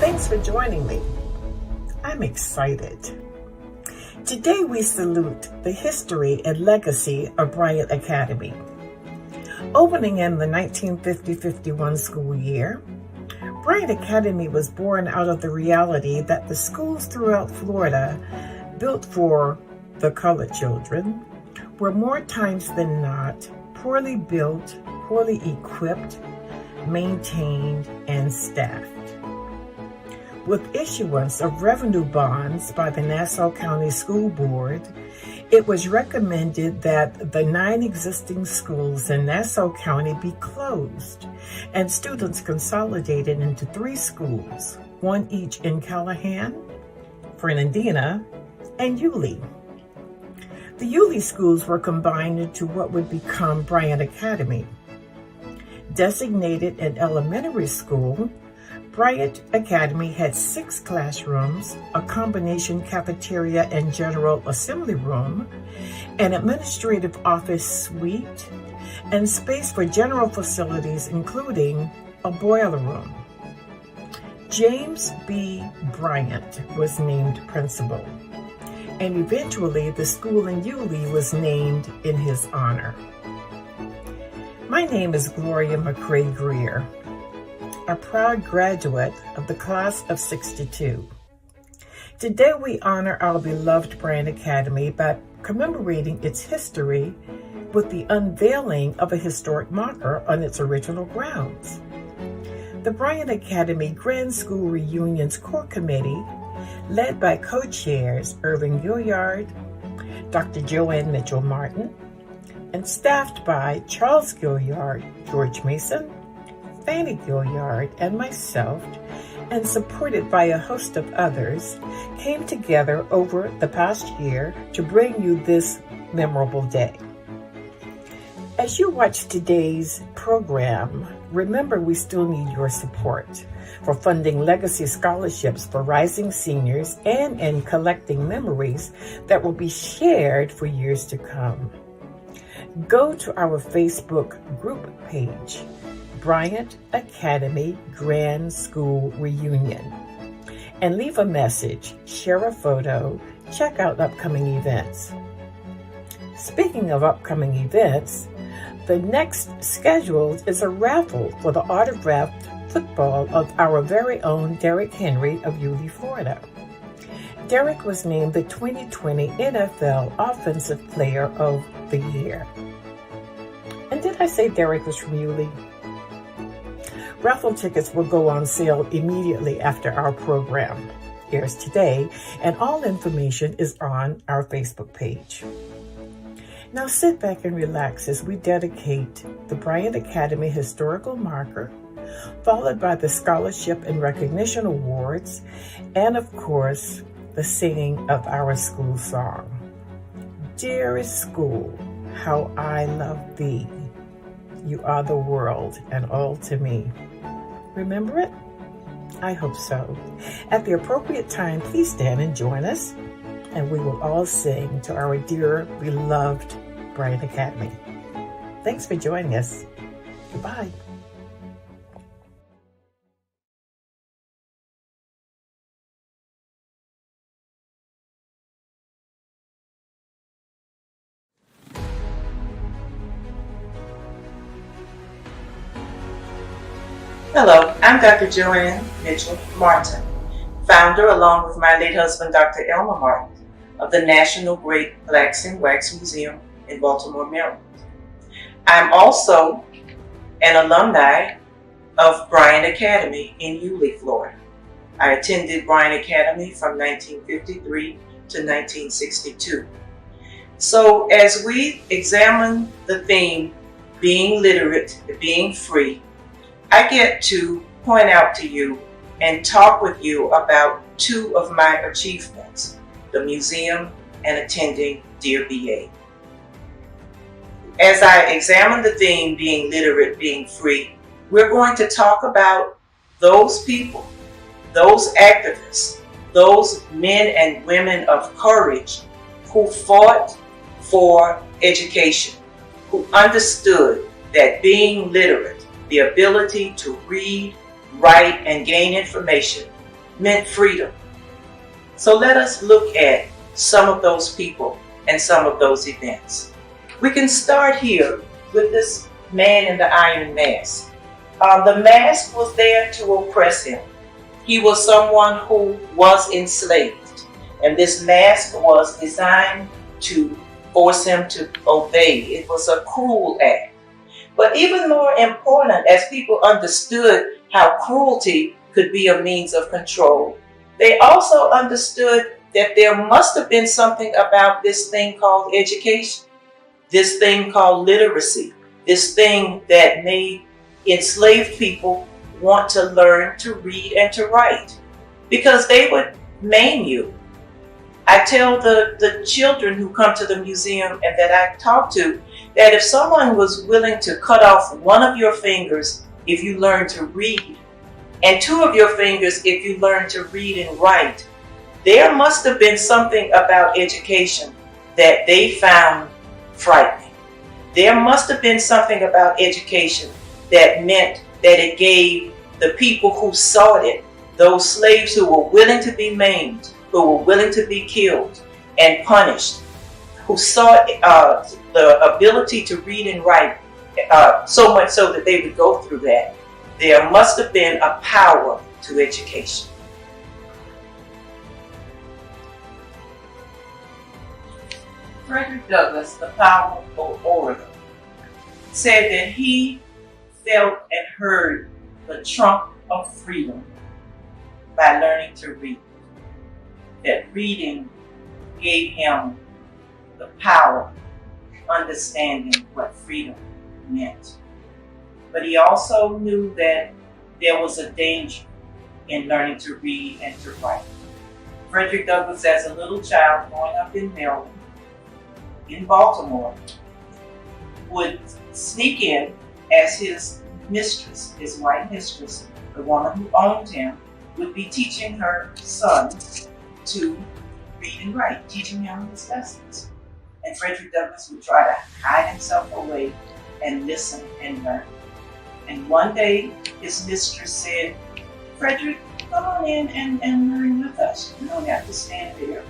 Thanks for joining me. I'm excited. Today we salute the history and legacy of Bryant Academy. Opening in the 1950-51 school year, Bryant Academy was born out of the reality that the schools throughout Florida built for the colored children were more times than not poorly built, poorly equipped, maintained, and staffed. With issuance of revenue bonds by the Nassau County School Board, it was recommended that the 9 existing schools in Nassau County be closed and students consolidated into 3 schools, one each in Callahan, Fernandina, and Yulee. The Yulee schools were combined into what would become Bryant Academy. Designated an elementary school, Bryant Academy had 6 classrooms, a combination cafeteria and general assembly room, an administrative office suite, and space for general facilities including a boiler room. James B. Bryant was named principal, and eventually the school in Yulee was named in his honor. My name is Gloria McCrae Greer, a proud graduate of the class of '62. Today we honor our beloved Bryant Academy by commemorating its history with the unveiling of a historic marker on its original grounds. The Bryant Academy Grand School Reunions Core Committee, led by co-chairs Irving Gilliard, Dr. Joanne Mitchell-Martin, and staffed by Charles Gilliard, George Mason, Fanny Gilliard, and myself, and supported by a host of others, came together over the past year to bring you this memorable day. As you watch today's program, remember we still need your support for funding legacy scholarships for rising seniors and in collecting memories that will be shared for years to come. Go to our Facebook group page, Bryant Academy Grand School Reunion, and leave a message, share a photo, check out upcoming events. Speaking of upcoming events, the next scheduled is a raffle for the autographed football of our very own Derrick Henry of Yulee, Florida. Derrick was named the 2020 NFL Offensive Player of the Year. And did I say Derrick was from Yulee? Raffle tickets will go on sale immediately after our program airs today, and all information is on our Facebook page. Now sit back and relax as we dedicate the Bryant Academy Historical Marker, followed by the Scholarship and Recognition Awards, and of course, the singing of our school song. Dearest school, how I love thee. You are the world and all to me. Remember it? I hope so. At the appropriate time, please stand and join us, and we will all sing to our dear, beloved Bryant Academy. Thanks for joining us. Goodbye. Hello, I'm Dr. Joanne Mitchell-Martin, founder, along with my late husband, Dr. Elmer Martin, of the National Great Blacks in Wax Museum in Baltimore, Maryland. I'm also an alumni of Bryant Academy in Yulee, Florida. I attended Bryant Academy from 1953 to 1962. So as we examine the theme, being literate, being free, I get to point out to you and talk with you about 2 of my achievements, the museum and attending Dear BA. As I examine the theme, being literate, being free, we're going to talk about those people, those activists, those men and women of courage who fought for education, who understood that being literate, the ability to read, write, and gain information, meant freedom. So let us look at some of those people and some of those events. We can start here with this man in the iron mask. The mask was there to oppress him. He was someone who was enslaved, and this mask was designed to force him to obey. It was a cruel act. But even more important, as people understood how cruelty could be a means of control, they also understood that there must have been something about this thing called education, this thing called literacy, this thing that made enslaved people want to learn to read and to write, because they would maim you. I tell the children who come to the museum and that I talk to that if someone was willing to cut off one of your fingers if you learn to read, and two of your fingers if you learn to read and write, there must have been something about education that they found frightening. There must have been something about education that meant that it gave the people who sought it, those slaves who were willing to be maimed, who were willing to be killed and punished, who sought the ability to read and write, so much so that they would go through that. There must have been a power to education. Frederick Douglass, the powerful orator, said that he felt and heard the trump of freedom by learning to read. That reading gave him the power, understanding what freedom meant. But he also knew that there was a danger in learning to read and to write. Frederick Douglass, as a little child growing up in Maryland, in Baltimore, would sneak in as his mistress, his white mistress, the woman who owned him, would be teaching her son to read and write, teaching him his lessons. And Frederick Douglass would try to hide himself away and listen and learn. And one day, his mistress said, "Frederick, come on in and learn with us. You don't have to stand there.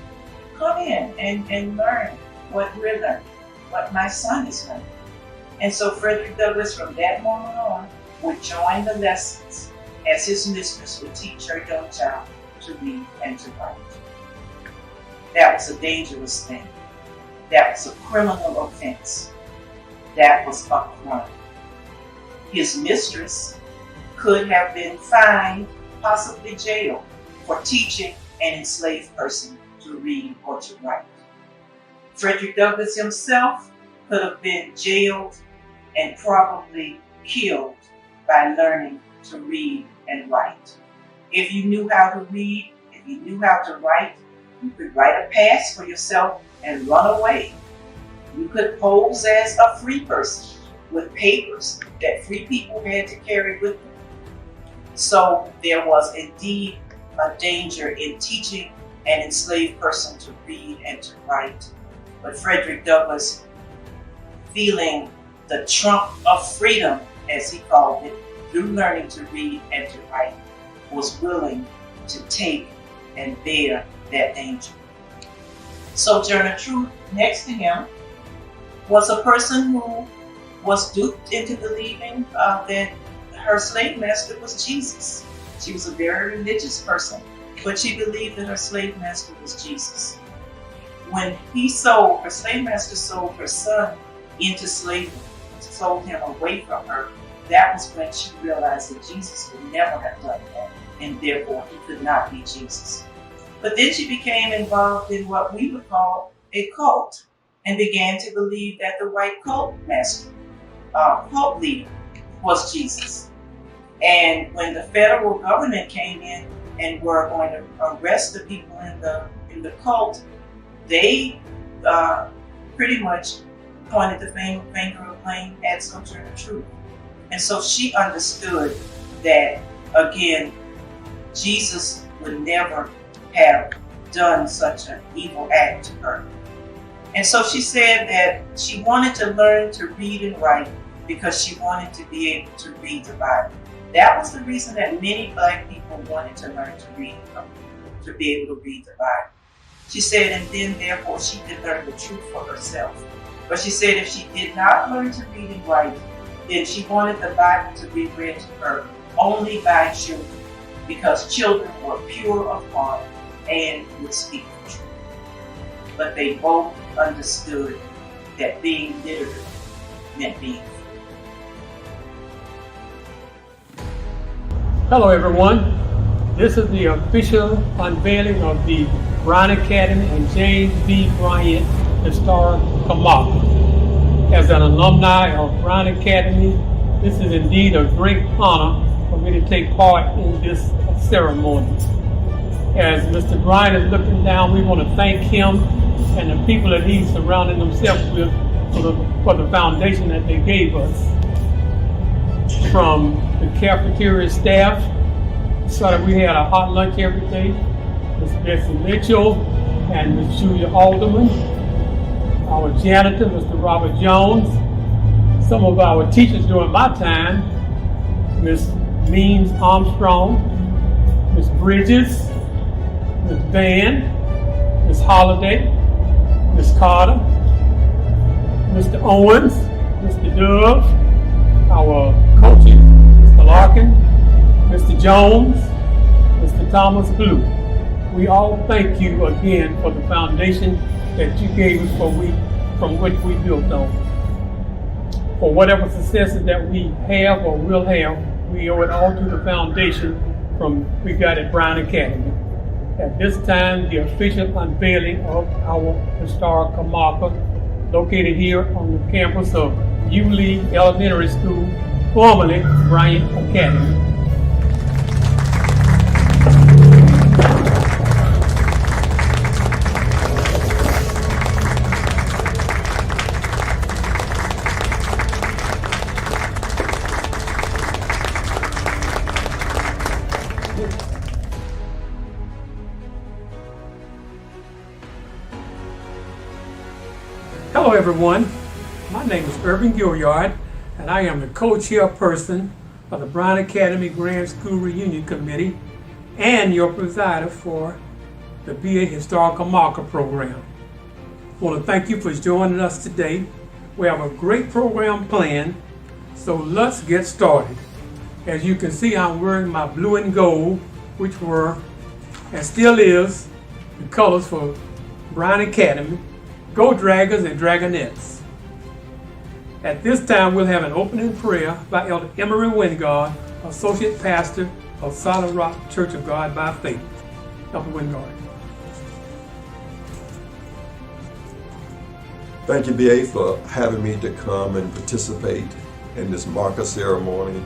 Come in and learn what we're learning, what my son is learning." And so Frederick Douglass, from that moment on, would join the lessons as his mistress would teach her young child to read and to write. That was a dangerous thing. That was a criminal offense. That was a crime. His mistress could have been fined, possibly jailed, for teaching an enslaved person to read or to write. Frederick Douglass himself could have been jailed and probably killed by learning to read and write. If you knew how to read, if you knew how to write, you could write a pass for yourself and run away. You could pose as a free person with papers that free people had to carry with them. So there was indeed a danger in teaching an enslaved person to read and to write. But Frederick Douglass, feeling the trump of freedom, as he called it, through learning to read and to write, was willing to take and bear that danger. Sojourner Truth, next to him, was a person who was duped into believing that her slave master was Jesus. She was a very religious person, but she believed that her slave master was Jesus. When her slave master sold her son into slavery, sold him away from her, that was when she realized that Jesus would never have done that, and therefore he could not be Jesus. But then she became involved in what we would call a cult, and began to believe that the white cult master, cult leader, was Jesus. And when the federal government came in and were going to arrest the people in the cult, they pretty much pointed the finger of blame at Sojourner Truth. And so she understood that, again, Jesus would never have done such an evil act to her. And so she said that she wanted to learn to read and write because she wanted to be able to read the Bible. That was the reason that many Black people wanted to learn to read, to be able to read the Bible. She said, and then therefore she could learn the truth for herself. But she said if she did not learn to read and write, then she wanted the Bible to be read to her only by children, because children were pure of heart and would speak the truth. But they both understood that being literate meant being free. Hello everyone, this is the official unveiling of the Bryant Academy and James B. Bryant Historic Kamaka. As an alumni of Bryant Academy, this is indeed a great honor for me to take part in this ceremony. As Mr. Bryant is looking down, we want to thank him and the people that he's surrounding himself with for the foundation that they gave us. From the cafeteria staff, so that we had a hot lunch every day, Ms. Bessie Mitchell and Ms. Julia Alderman, our janitor, Mr. Robert Jones, some of our teachers during my time, Ms. Means Armstrong, Ms. Bridges, Ms. Van, Ms. Holliday, Ms. Carter, Mr. Owens, Mr. Dove, our coaches, Mr. Larkin, Mr. Jones, Mr. Thomas Blue. We all thank you again for the foundation that you gave us from which we built on. For whatever successes that we have or will have, we owe it all to the foundation we got at Bryant Academy. At this time, the official unveiling of our historic Kamaka, located here on the campus of Yulee Elementary School, formerly Bryant Academy. Hello everyone, my name is Irvin Gilliard, and I am the co-chairperson of the Bryant Academy Grand School Reunion Committee and your presider for the BA Historic Kamaka program. I want to thank you for joining us today. We have a great program planned, so let's get started. As you can see, I'm wearing my blue and gold, which were and still is the colors for Bryant Academy. Go Dragons and Dragonettes. At this time, we'll have an opening prayer by Elder Emery Wingard, Associate Pastor of Solid Rock Church of God by Faith. Elder Wingard. Thank you, BA, for having me to come and participate in this marker ceremony.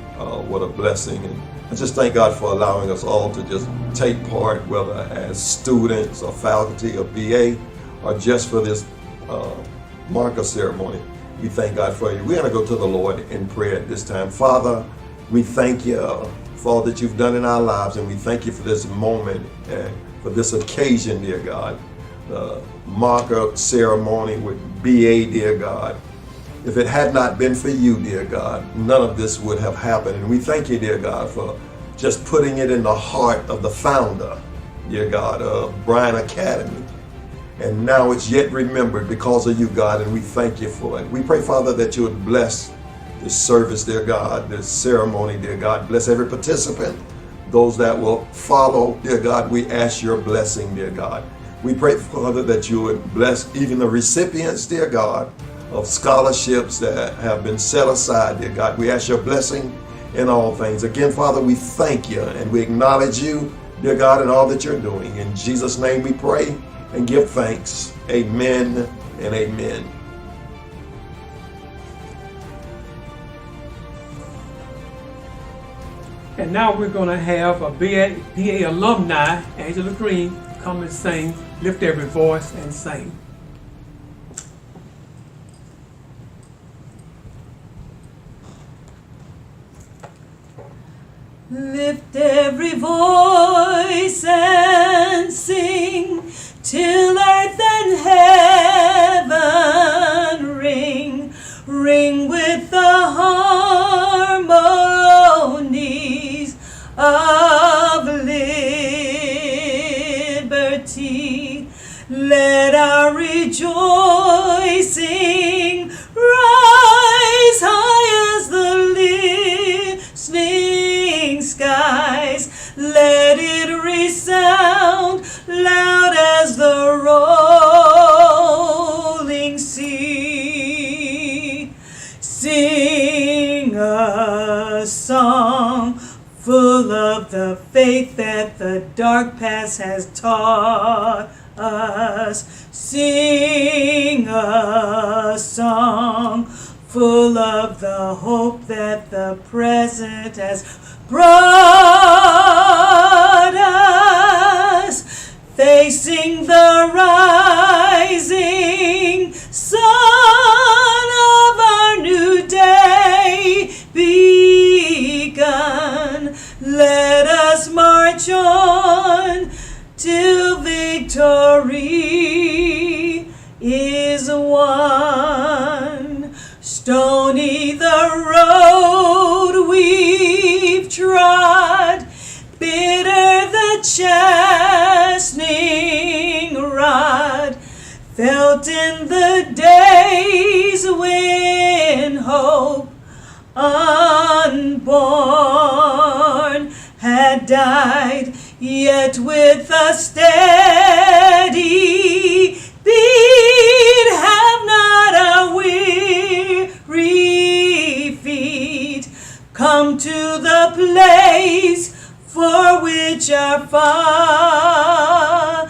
What a blessing. And I just thank God for allowing us all to just take part, whether as students or faculty or BA, or just for this marker ceremony. We thank God for you. We're going to go to the Lord in prayer at this time. Father, we thank you for all that you've done in our lives, and we thank you for this moment and for this occasion, dear God. The marker ceremony with BA, dear God. If it had not been for you, dear God, none of this would have happened. And we thank you, dear God, for just putting it in the heart of the founder, dear God, of Bryant Academy. And now it's yet remembered because of you, God, and we thank you for it. We pray, Father, that you would bless this service, dear God, this ceremony, dear God. Bless every participant, those that will follow, dear God. We ask your blessing, dear God. We pray, Father, that you would bless even the recipients, dear God, of scholarships that have been set aside, dear God. We ask your blessing in all things. Again, Father, we thank you and we acknowledge you, dear God, in all that you're doing. In Jesus' name we pray and give thanks. Amen and amen. And now we're going to have a BA alumni, Angela Green, come and sing, lift every voice and sing. Lift every voice and sing till earth and heaven ring, ring with the heart. song full of the faith that the dark past has taught us. Sing a song full of the hope that the present has brought us. Facing the rising sun of our new day begun. Let us march on till victory is won. Stony the road we've trod, bitter the chastening rod, felt in the days when hope unborn had died, yet with a steady beat have not our weary feet come to the place for which our Father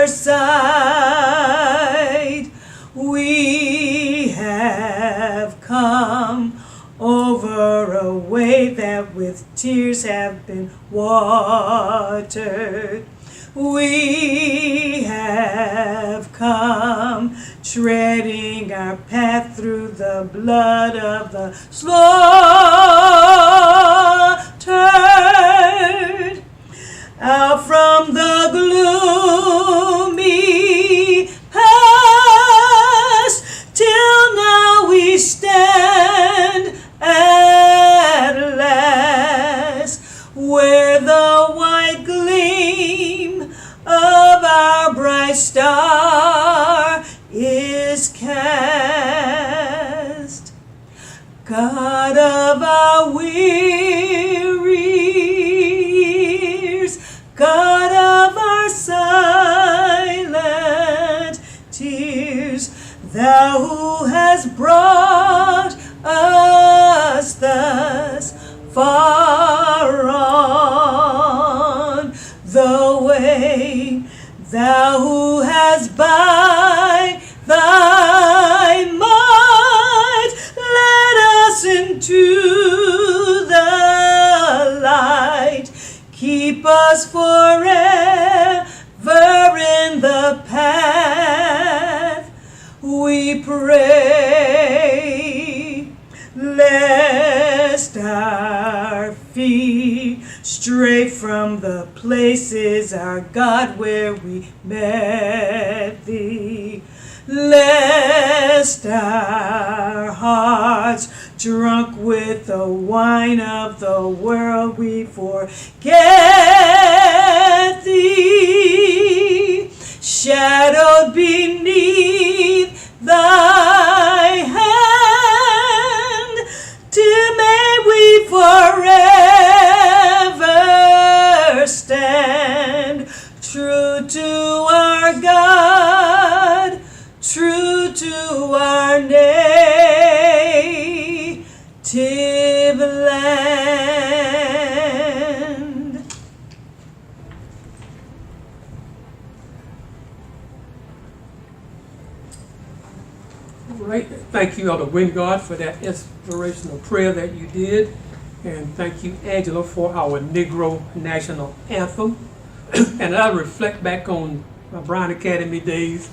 sighed. We have come over a way that with tears have been watered. We have come treading our path through the blood of the slaughtered. Out from the gloomy past till now we stand at last, where the white gleam of our bright star is cast. God of our weary years, God of our silent tears, Thou who hast brought us thus far on the way, Thou who hast by Thy might led us into the light, keep us forever in the path we pray, lest our feet stray from the places, our God, where we met Thee, lest our hearts, drunk with the wine of the world, we forget Thee, shadowed beneath Thy hand, till may we forever stand, true to our God, true to our native land. Right. Thank you, Elder Wingard, for that inspirational prayer that you did. And thank you, Angela, for our Negro National Anthem. And I reflect back on my Bryant Academy days.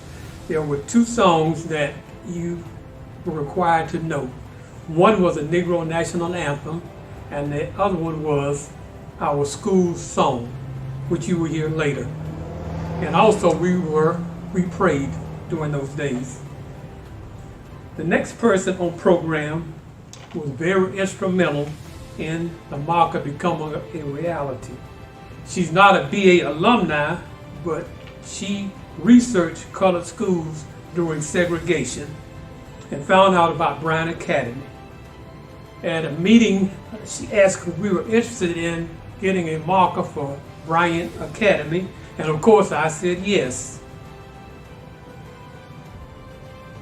There were two songs that you were required to know. One was a Negro National Anthem, and the other one was our school song, which you will hear later. And also we prayed during those days. The next person on program was very instrumental in the marker becoming a reality. She's not a BA alumni, but she researched colored schools during segregation and found out about Bryant Academy. At a meeting, she asked if we were interested in getting a marker for Bryant Academy, and of course I said yes.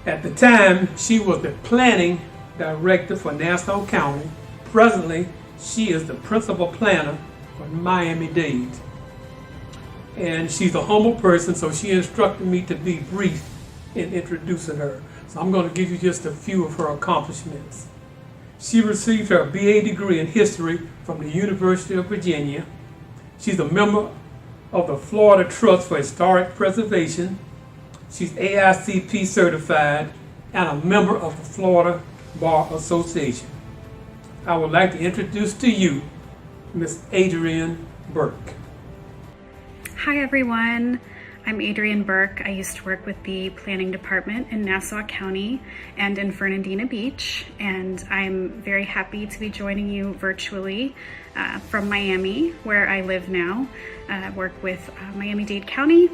At the time, she was the planning director for Nassau County. Presently, She is the principal planner for Miami-Dade. And she's a humble person, so she instructed me to be brief in introducing her. So I'm going to give you just a few of her accomplishments. She received her BA degree in history from the University of Virginia. She's a member of the Florida Trust for Historic Preservation. She's AICP certified and a member of the Florida Bar Association. I would like to introduce to you Miss Adrienne Burke. Hi everyone, I'm Adrienne Burke. I used to work with the planning department in Nassau County and in Fernandina Beach, and I'm very happy to be joining you virtually from Miami, where I live now. I work with Miami-Dade County,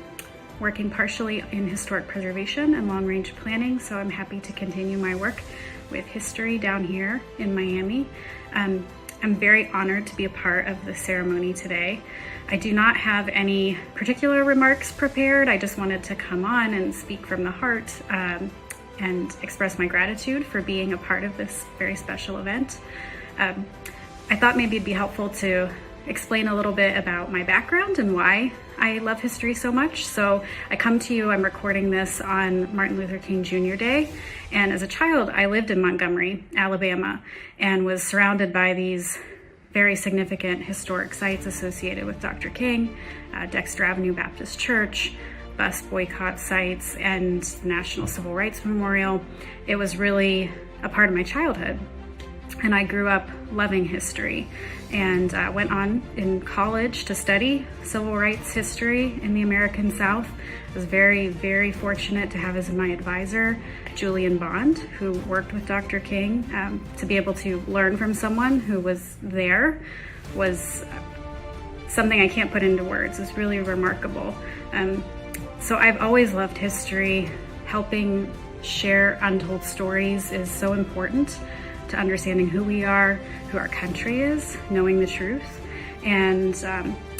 working partially in historic preservation and long-range planning, so I'm happy to continue my work with history down here in Miami. I'm very honored to be a part of the ceremony today. I do not have any particular remarks prepared. I just wanted to come on and speak from the heart and express my gratitude for being a part of this very special event. I thought maybe it'd be helpful to explain a little bit about my background and why I love history so much. So I come to you, I'm recording this on Martin Luther King Jr. Day. And as a child, I lived in Montgomery, Alabama, and was surrounded by these very significant historic sites associated with Dr. King, Dexter Avenue Baptist Church, bus boycott sites, and the National Civil Rights Memorial. It was really a part of my childhood. And I grew up loving history and went on in college to study civil rights history in the American South. I was very, very fortunate to have as my advisor Julian Bond, who worked with Dr. King. To be able to learn from someone who was there was something I can't put into words. It's really remarkable. So I've always loved history. Helping share untold stories is so important to understanding who we are, who our country is, knowing the truth. And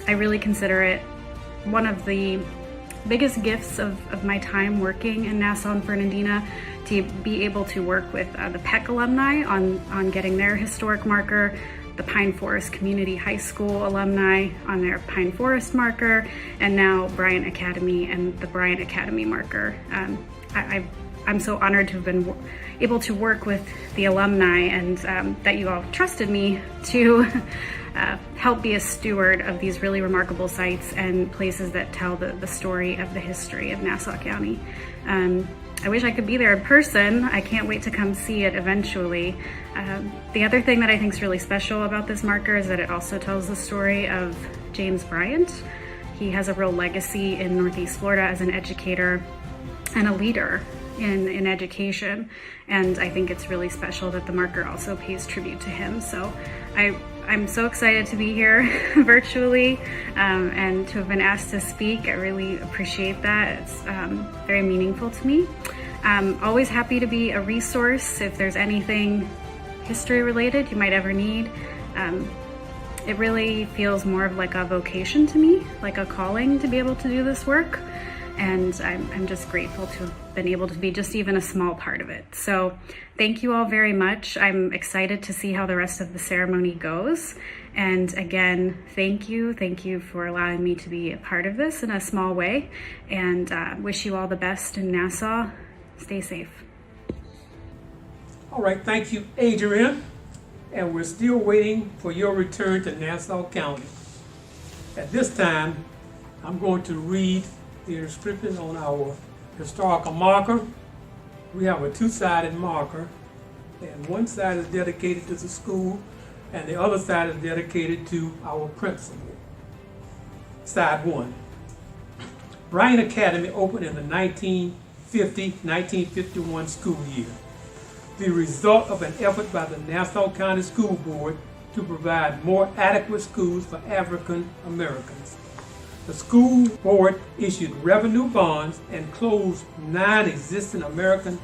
I really consider it one of the biggest gifts of my time working in Nassau and Fernandina, to be able to work with the Peck alumni on getting their historic marker, the Pine Forest Community High School alumni on their Pine Forest marker, and now Bryant Academy and the Bryant Academy marker. I'm so honored to have been able to work with the alumni, and that you all trusted me to help be a steward of these really remarkable sites and places that tell the story of the history of Nassau County. I wish I could be there in person. I can't wait to come see it eventually. The other thing that I think is really special about this marker is that it also tells the story of James Bryant. He has a real legacy in Northeast Florida as an educator and a leader in education, and I think it's really special that the marker also pays tribute to him. So I'm so excited to be here virtually and to have been asked to speak. I really appreciate that. It's very meaningful to me. I'm always happy to be a resource if there's anything history related you might ever need. It really feels more of like a vocation to me, like a calling to be able to do this work. And I'm just grateful to have been able to be just even a small part of it. So thank you all very much. I'm excited to see how the rest of the ceremony goes. And again, thank you for allowing me to be a part of this in a small way, and wish you all the best in Nassau. Stay safe. All right, thank you, Adrienne. And we're still waiting for your return to Nassau County. At this time, I'm going to read the inscription on our historical marker. We have a two-sided marker, and one side is dedicated to the school and the other side is dedicated to our principal. Side one. Bryant Academy opened in the 1950-1951 school year, the result of an effort by the Nassau County School Board to provide more adequate schools for African Americans. The school board issued revenue bonds and closed 9 existing American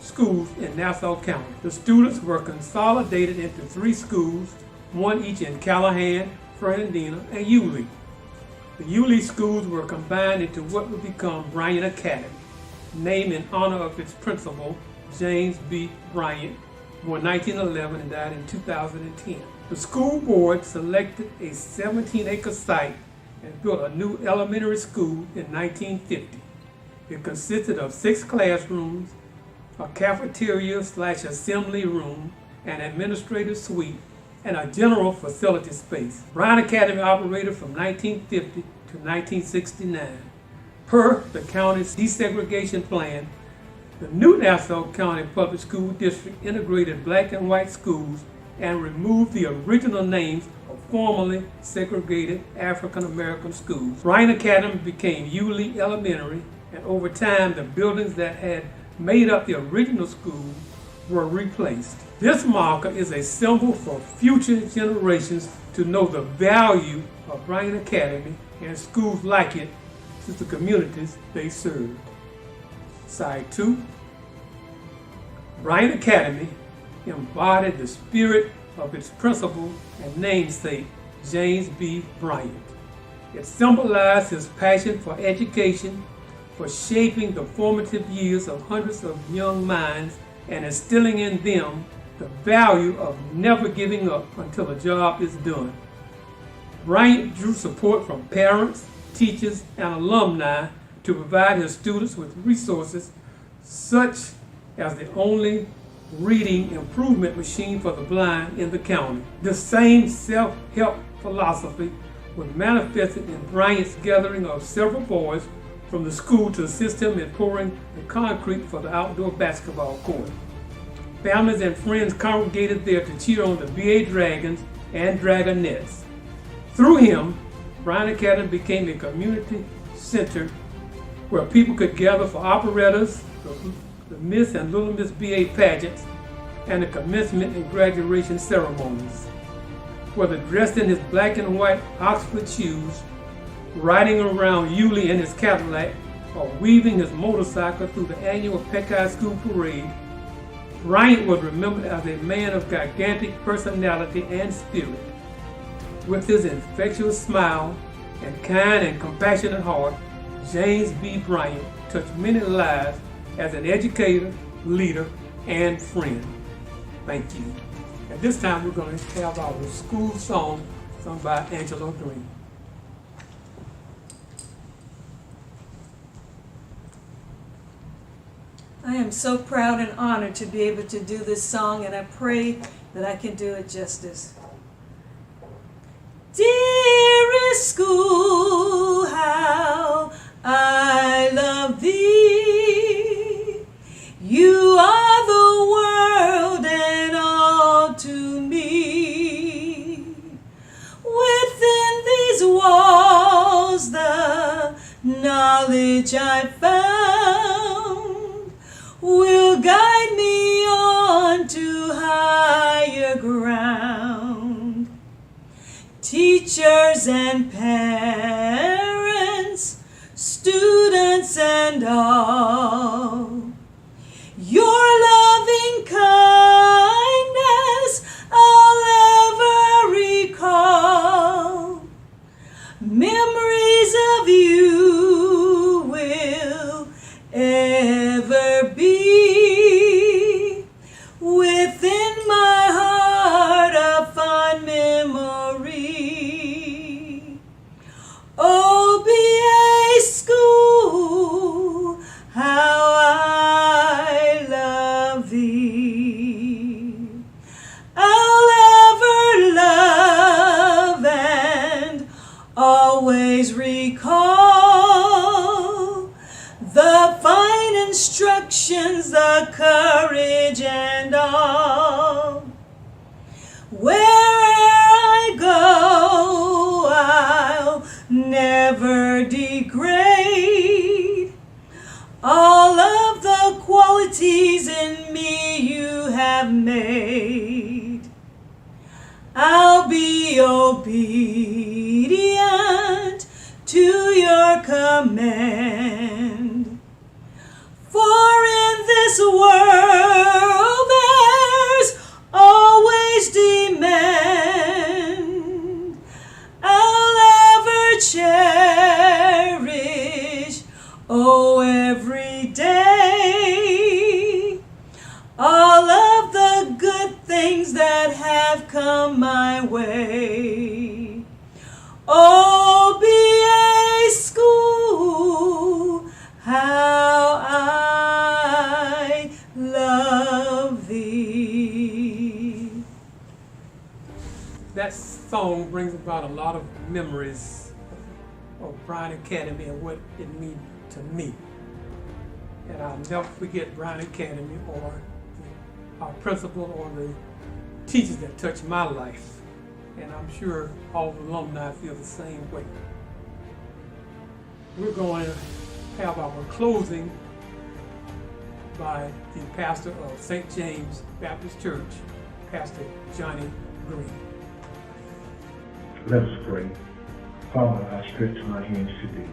schools in Nassau County. The students were consolidated into 3 schools, one each in Callahan, Fernandina, and Yulee. The Yulee schools were combined into what would become Bryant Academy, named in honor of its principal, James B. Bryant, born 1911 and died in 2010. The school board selected a 17-acre site and built a new elementary school in 1950. It consisted of 6 classrooms, a cafeteria/assembly room, an administrative suite, and a general facility space. Bryant Academy operated from 1950 to 1969. Per the county's desegregation plan, the new Nassau County Public School District integrated black and white schools and removed the original names of formerly segregated African American schools. Bryant Academy became Yulee Elementary, and over time the buildings that had made up the original school were replaced. This marker is a symbol for future generations to know the value of Bryant Academy and schools like it to the communities they serve. Side 2. Bryant Academy embodied the spirit of its principal and namesake, James B. Bryant. It symbolized his passion for education, for shaping the formative years of hundreds of young minds and instilling in them the value of never giving up until the job is done. Bryant drew support from parents, teachers, and alumni to provide his students with resources such as the only reading improvement machine for the blind in the county. The same self-help philosophy was manifested in Bryant's gathering of several boys from the school to assist him in pouring the concrete for the outdoor basketball court. Families and friends congregated there to cheer on the BA Dragons and Dragonettes. Through him, Bryant Academy became a community center where people could gather for operettas, the Miss and Little Miss BA pageants, and the commencement and graduation ceremonies. Whether dressed in his black and white Oxford shoes, riding around Yulee in his Cadillac, or weaving his motorcycle through the annual Peck High School parade, Bryant was remembered as a man of gigantic personality and spirit. With his infectious smile and kind and compassionate heart, James B. Bryant touched many lives as an educator, leader, and friend. Thank you. At this time, we're going to have our school song sung by Angela Green. I am so proud and honored to be able to do this song, and I pray that I can do it justice. Dearest school, how I love thee. You are the world and all to me. Within these walls, the knowledge I found will guide me on to higher ground. Teachers and parents, students and all, your loving kindness I'll ever recall. Memories of you will ever be within my heart, a fond memory. Oh, BA school, how I love thee. I'll ever love and always recall the fine instructions, the courage and all. Where'er I go, I'll never degrade all of the qualities in me you have made. I'll be obedient to your command. For in this world there's always demand. I'll ever cherish, oh, every day, all of the good have come my way. OBA school, how I love thee. That song brings about a lot of memories of Bryant Academy and what it means to me. And I'll never forget Bryant Academy or our principal or the teachers that touched my life. And I'm sure all the alumni feel the same way. We're going to have our closing by the pastor of St. James Baptist Church, Pastor Johnny Green. Let us pray. Father, I stretch my hands to thee,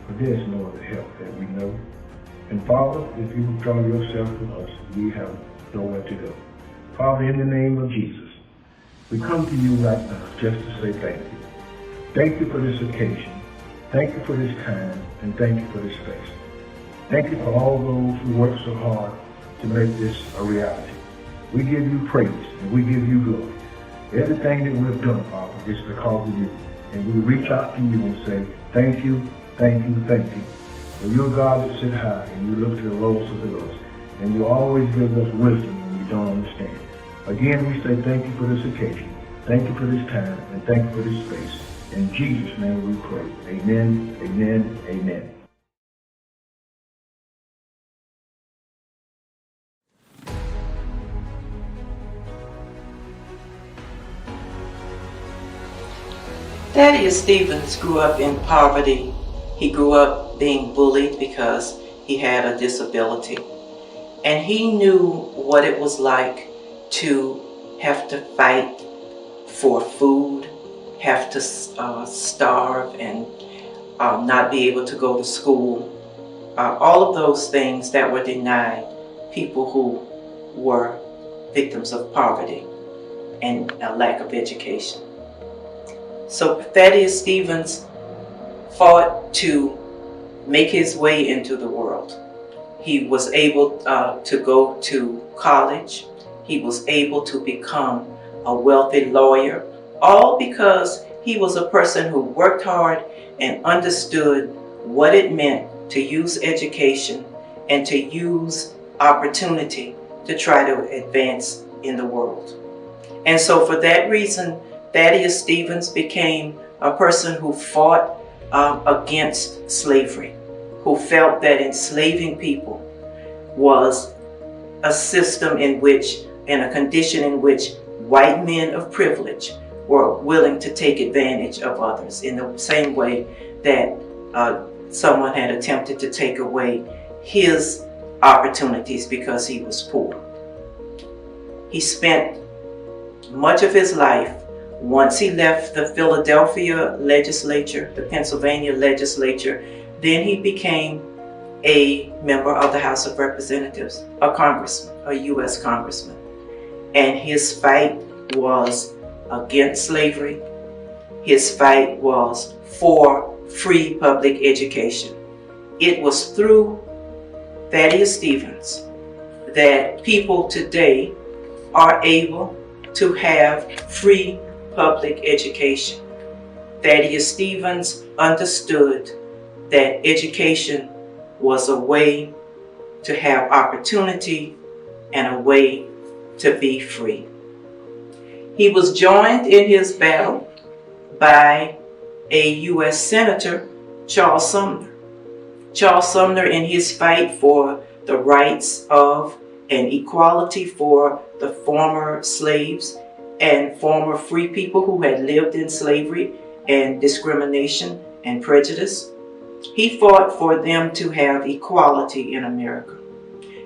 for there is no other help that we know. And Father, if you withdraw yourself from us, we have nowhere to go. Father, in the name of Jesus, we come to you right now just to say thank you. Thank you for this occasion. Thank you for this time, and thank you for this space. Thank you for all those who work so hard to make this a reality. We give you praise, and we give you glory. Everything that we've done, Father, is because of you. And we reach out to you and say, thank you, thank you, thank you. For you're God that sit high, and you look to the lowest of the lowest. And you always give us wisdom when we don't understand. Again, we say thank you for this occasion. Thank you for this time, and thank you for this space. In Jesus' name we pray. Amen, amen, amen. Thaddeus Stevens grew up in poverty. He grew up being bullied because he had a disability. And he knew what it was like to have to fight for food, have to starve and not be able to go to school. All of those things that were denied people who were victims of poverty and a lack of education. So Thaddeus Stevens fought to make his way into the world. He was able to go to college. He was able to become a wealthy lawyer, all because he was a person who worked hard and understood what it meant to use education and to use opportunity to try to advance in the world. And so for that reason, Thaddeus Stevens became a person who fought against slavery, who felt that enslaving people was a system in which, and a condition in which white men of privilege were willing to take advantage of others in the same way that someone had attempted to take away his opportunities because he was poor. He spent much of his life, once he left the Philadelphia legislature, the Pennsylvania legislature, then he became a member of the House of Representatives, a congressman, a U.S. congressman. And his fight was against slavery. His fight was for free public education. It was through Thaddeus Stevens that people today are able to have free public education. Thaddeus Stevens understood that education was a way to have opportunity and a way to be free. He was joined in his battle by a U.S. Senator, Charles Sumner. Charles Sumner, in his fight for the rights of and equality for the former slaves and former free people who had lived in slavery and discrimination and prejudice. He fought for them to have equality in America.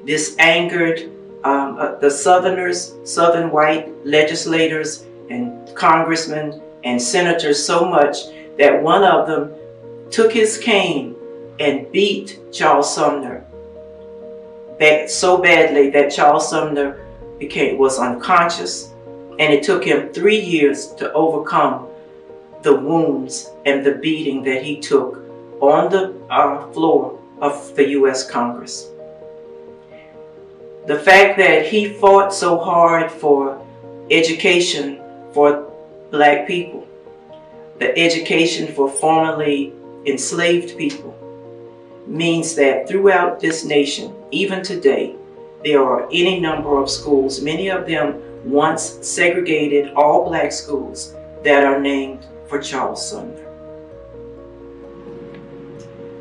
This angered the Southern white legislators and congressmen and senators so much that one of them took his cane and beat Charles Sumner so badly that Charles Sumner was unconscious, and it took him 3 years to overcome the wounds and the beating that he took on the floor of the U.S. Congress. The fact that he fought so hard for education for Black people, the education for formerly enslaved people, means that throughout this nation, even today, there are any number of schools, many of them once segregated all Black schools, that are named for Charles Sumner.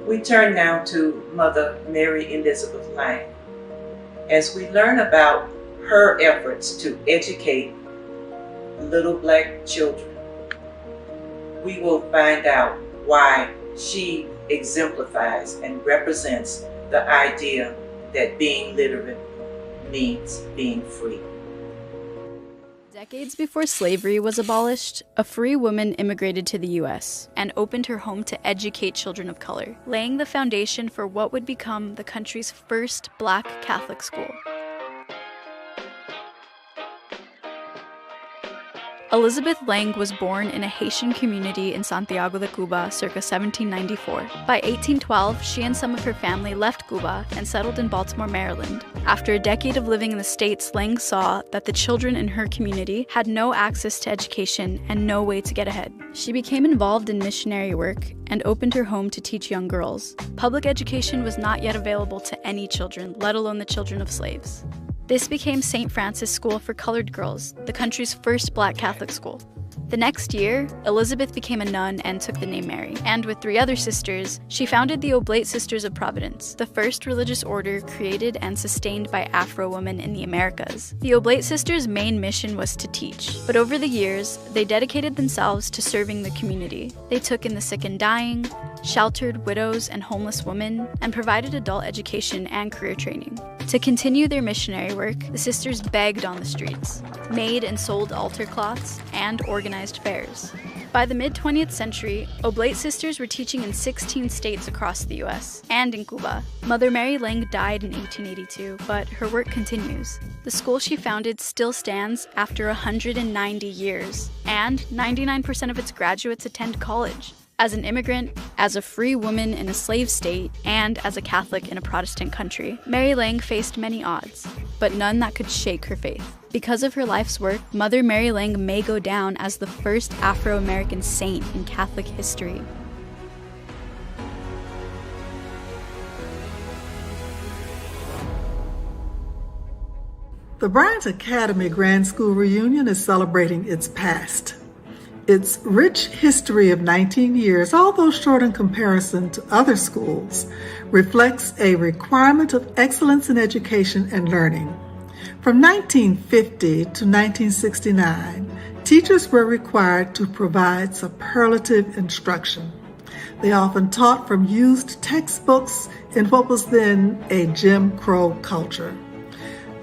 We turn now to Mother Mary Elizabeth Lang as we learn about her efforts to educate little Black children. We will find out why she exemplifies and represents the idea that being literate means being free. Decades before slavery was abolished, a free woman immigrated to the U.S. and opened her home to educate children of color, laying the foundation for what would become the country's first Black Catholic school. Elizabeth Lang was born in a Haitian community in Santiago de Cuba circa 1794. By 1812, she and some of her family left Cuba and settled in Baltimore, Maryland. After a decade of living in the States, Lang saw that the children in her community had no access to education and no way to get ahead. She became involved in missionary work and opened her home to teach young girls. Public education was not yet available to any children, let alone the children of slaves. This became St. Francis School for Colored Girls, the country's first Black Catholic school. The next year, Elizabeth became a nun and took the name Mary, and with 3 other sisters, she founded the Oblate Sisters of Providence, the first religious order created and sustained by Afro women in the Americas. The Oblate Sisters' main mission was to teach, but over the years, they dedicated themselves to serving the community. They took in the sick and dying, sheltered widows and homeless women, and provided adult education and career training. To continue their missionary work, the sisters begged on the streets, made and sold altar cloths, and organized fairs. By the mid-20th century, Oblate Sisters were teaching in 16 states across the U.S. and in Cuba. Mother Mary Lang died in 1882, but her work continues. The school she founded still stands after 190 years, and 99% of its graduates attend college. As an immigrant, as a free woman in a slave state, and as a Catholic in a Protestant country, Mary Lang faced many odds, but none that could shake her faith. Because of her life's work, Mother Mary Lang may go down as the first Afro-American saint in Catholic history. The Bryant Academy Grand School Reunion is celebrating its past. Its rich history of 19 years, although short in comparison to other schools, reflects a requirement of excellence in education and learning. From 1950 to 1969, teachers were required to provide superlative instruction. They often taught from used textbooks in what was then a Jim Crow culture.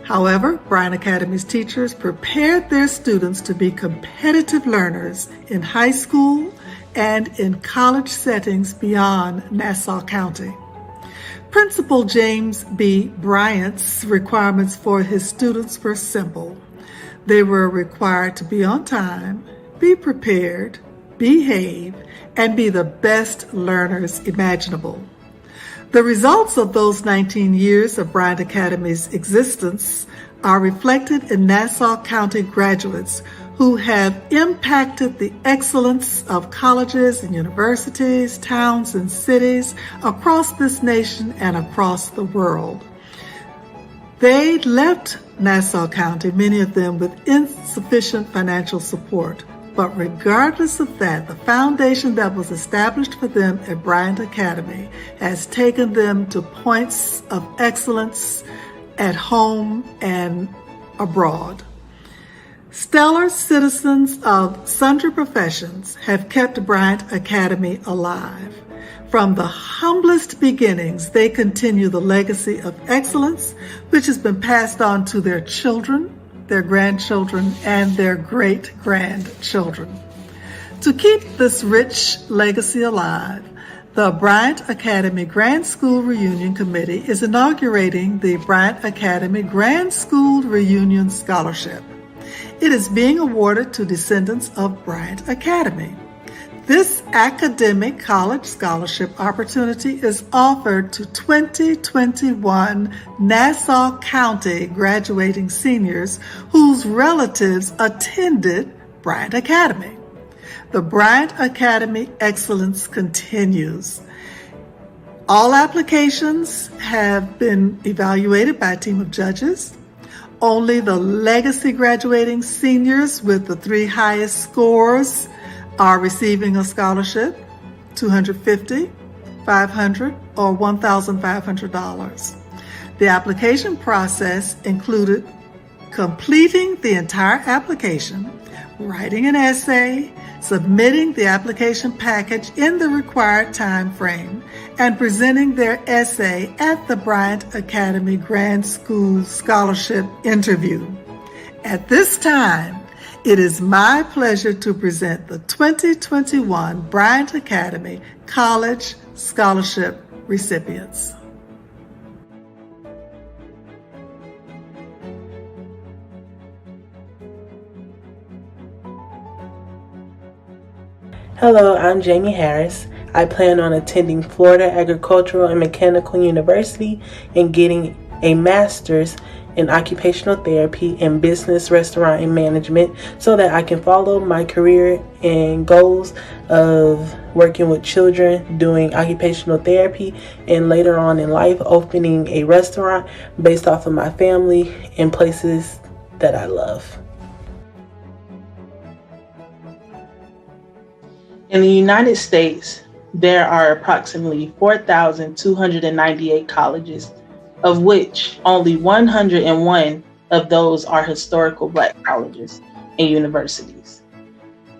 However, Bryant Academy's teachers prepared their students to be competitive learners in high school and in college settings beyond Nassau County. Principal James B. Bryant's requirements for his students were simple. They were required to be on time, be prepared, behave, and be the best learners imaginable. The results of those 19 years of Bryant Academy's existence are reflected in Nassau County graduates who have impacted the excellence of colleges and universities, towns and cities across this nation and across the world. They left Nassau County, many of them with insufficient financial support. But regardless of that, the foundation that was established for them at Bryant Academy has taken them to points of excellence at home and abroad. Stellar citizens of sundry professions have kept Bryant Academy alive. From the humblest beginnings, they continue the legacy of excellence, which has been passed on to their children, their grandchildren, and their great-grandchildren. To keep this rich legacy alive, the Bryant Academy Grand School Reunion Committee is inaugurating the Bryant Academy Grand School Reunion Scholarship. It is being awarded to descendants of Bryant Academy. This academic college scholarship opportunity is offered to 2021 Nassau County graduating seniors whose relatives attended Bryant Academy. The Bryant Academy excellence continues. All applications have been evaluated by a team of judges. Only the legacy graduating seniors with the 3 highest scores are receiving a scholarship, $250, $500, or $1,500. The application process included completing the entire application, writing an essay, submitting the application package in the required time frame, and presenting their essay at the Bryant Academy Grad School Scholarship Interview. At this time, it is my pleasure to present the 2021 Bryant Academy College Scholarship recipients. Hello, I'm Jamie Harris. I plan on attending Florida Agricultural and Mechanical University and getting a master's in occupational therapy and business, restaurant, and management so that I can follow my career and goals of working with children, doing occupational therapy, and later on in life opening a restaurant based off of my family and places that I love. In the United States, there are approximately 4,298 colleges, of which only 101 of those are historical Black colleges and universities.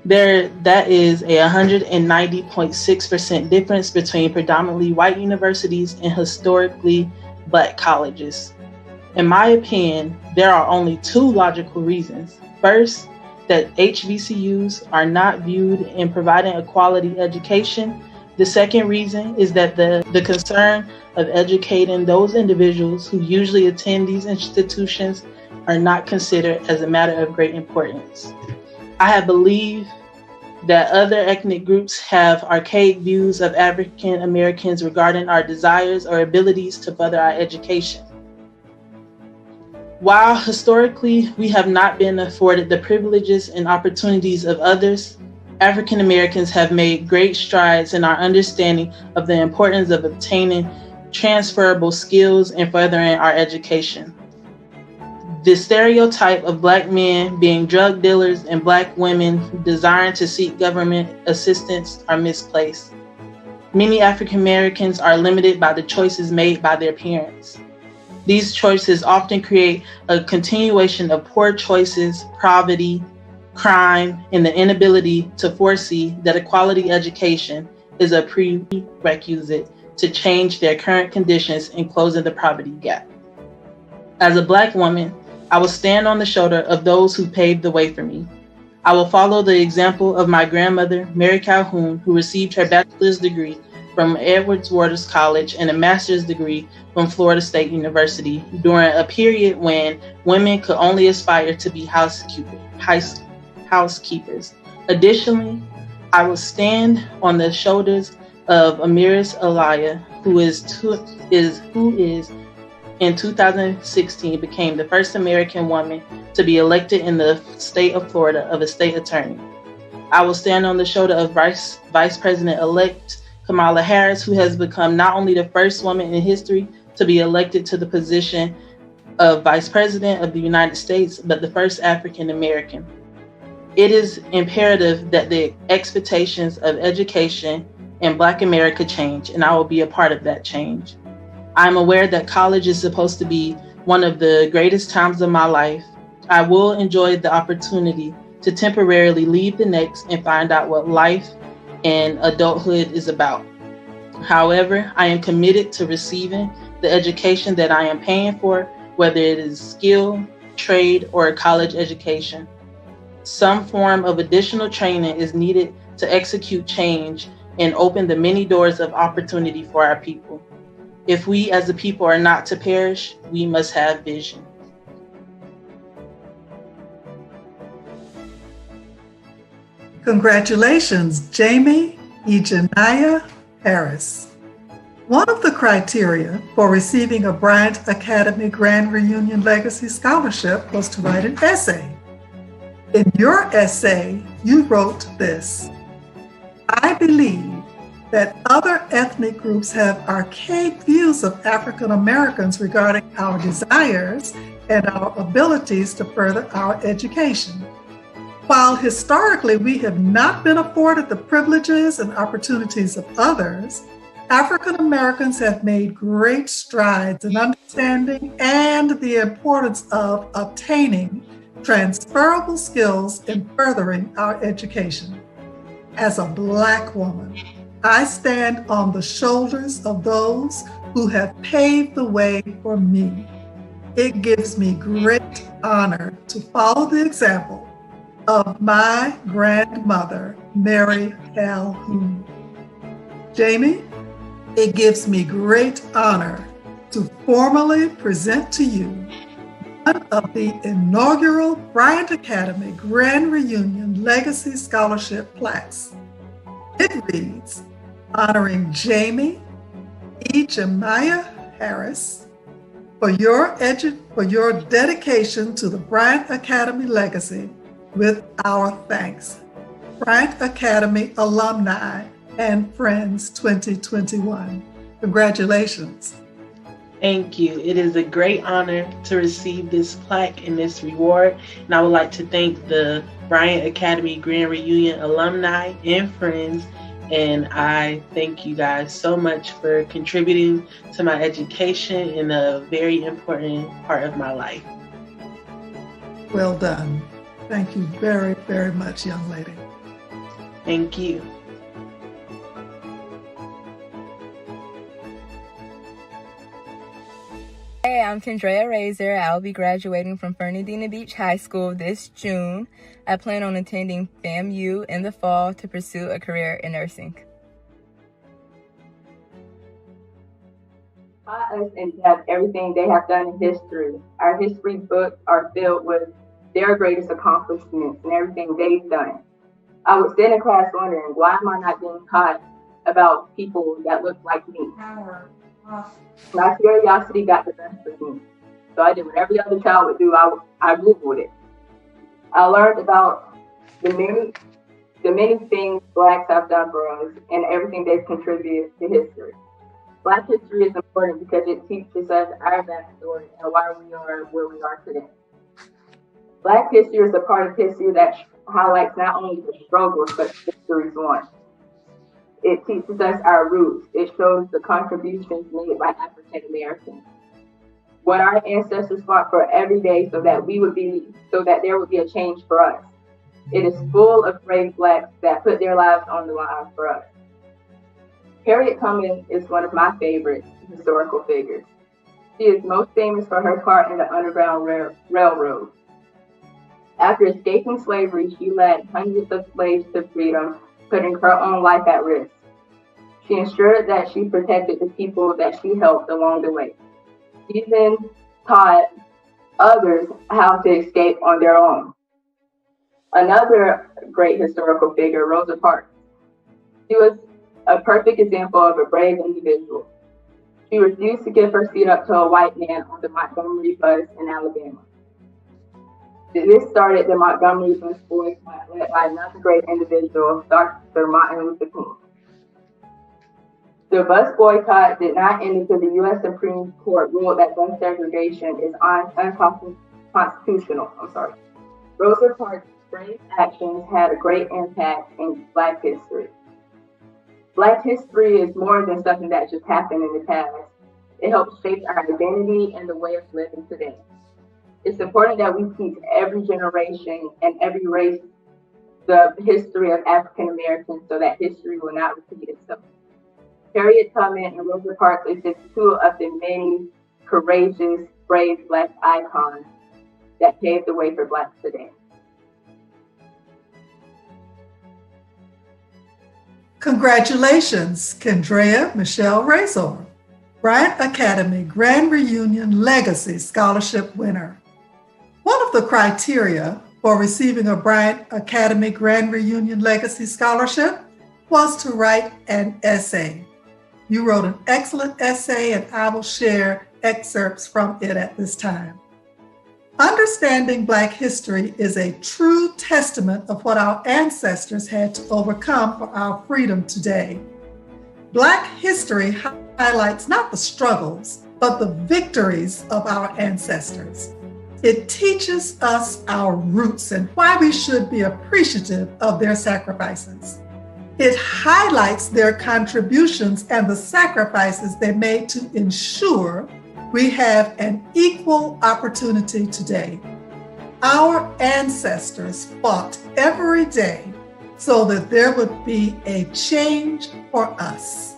That is a 190.6% difference between predominantly white universities and historically Black colleges. In my opinion, there are only 2 logical reasons. First, that HBCUs are not viewed in providing a quality education. The second reason is that the concern of educating those individuals who usually attend these institutions are not considered as a matter of great importance. I have believed that other ethnic groups have archaic views of African Americans regarding our desires or abilities to further our education. While historically we have not been afforded the privileges and opportunities of others, African Americans have made great strides in our understanding of the importance of obtaining transferable skills and furthering our education. The stereotype of Black men being drug dealers and Black women desiring to seek government assistance are misplaced. Many African Americans are limited by the choices made by their parents. These choices often create a continuation of poor choices, poverty, crime, and the inability to foresee that a quality education is a prerequisite to change their current conditions and closing the poverty gap. As a Black woman, I will stand on the shoulder of those who paved the way for me. I will follow the example of my grandmother, Mary Calhoun, who received her bachelor's degree from Edwards Waters College and a master's degree from Florida State University during a period when women could only aspire to be housekeepers. Additionally, I will stand on the shoulders of Amiris Alaya, who in 2016 became the first American woman to be elected in the state of Florida of a state attorney. I will stand on the shoulder of Vice President-elect Kamala Harris, who has become not only the first woman in history to be elected to the position of Vice President of the United States, but the first African American. It is imperative that the expectations of education in Black America change, and I will be a part of that change. I'm aware that college is supposed to be one of the greatest times of my life. I will enjoy the opportunity to temporarily leave the nest and find out what life and adulthood is about. However, I am committed to receiving the education that I am paying for, whether it is skill, trade, or a college education. Some form of additional training is needed to execute change and open the many doors of opportunity for our people. If we as a people are not to perish, we must have vision. Congratulations, Jamie Ejaniah Harris. One of the criteria for receiving a Bryant Academy Grand Reunion Legacy Scholarship was to write an essay. In your essay, you wrote this: I believe that other ethnic groups have archaic views of African Americans regarding our desires and our abilities to further our education. While historically we have not been afforded the privileges and opportunities of others, African Americans have made great strides in understanding and the importance of obtaining transferable skills in furthering our education. As a Black woman, I stand on the shoulders of those who have paved the way for me. It gives me great honor to follow the example of my grandmother, Mary Calhoun. Jamie, it gives me great honor to formally present to you one of the inaugural Bryant Academy Grand Reunion Legacy Scholarship plaques. It reads, honoring Jamie Ejaniah Harris for your dedication to the Bryant Academy legacy with our thanks. Bryant Academy alumni and friends 2021. Congratulations. Thank you. It is a great honor to receive this plaque and this reward. And I would like to thank the Bryant Academy Grand Reunion alumni and friends. And I thank you guys so much for contributing to my education in a very important part of my life. Well done. Thank you very, very much, young lady. Thank you. Hey, I'm Kendrea Razor. I'll be graduating from Fernandina Beach High School this June. I plan on attending FAMU in the fall to pursue a career in nursing. Taught us in depth everything they have done in history. Our history books are filled with their greatest accomplishments and everything they've done. I would sit in class wondering, why am I not being taught about people that look like me? My curiosity got the best of me. So I did what every other child would do. I Googled it. I learned about the many things Blacks have done for us and everything they've contributed to history. Black history is important because it teaches us our backstory and why we are where we are today. Black history is a part of history that highlights not only the struggles, but history's won. It teaches us our roots. It shows the contributions made by African Americans. What our ancestors fought for every day so that there would be a change for us. It is full of brave Blacks that put their lives on the line for us. Harriet Tubman is one of my favorite historical figures. She is most famous for her part in the Underground Railroad. After escaping slavery, she led hundreds of slaves to freedom, putting her own life at risk. She ensured that she protected the people that she helped along the way. She then taught others how to escape on their own. Another great historical figure, Rosa Parks. She was a perfect example of a brave individual. She refused to give her seat up to a white man on the Montgomery bus in Alabama. This started the Montgomery bus boycott led by another great individual, Dr. Martin Luther King. The bus boycott did not end until the U.S. Supreme Court ruled that bus segregation is unconstitutional. Rosa Parks' brave actions had a great impact in Black history. Black history is more than something that just happened in the past. It helps shape our identity and the way of living today. It's important that we teach every generation and every race the history of African Americans so that history will not repeat itself. Harriet Tubman and Rosa Parks are just two of the many courageous, brave Black icons that paved the way for Blacks today. Congratulations, Kendrea Michelle Razor, Bryant Academy Grand Reunion Legacy Scholarship winner. One of the criteria for for receiving a Bryant Academy Grand Reunion Legacy Scholarship was to write an essay. You wrote an excellent essay, and I will share excerpts from it at this time. Understanding Black history is a true testament of what our ancestors had to overcome for our freedom today. Black history highlights not the struggles, but the victories of our ancestors. It teaches us our roots and why we should be appreciative of their sacrifices. It highlights their contributions and the sacrifices they made to ensure we have an equal opportunity today. Our ancestors fought every day so that there would be a change for us.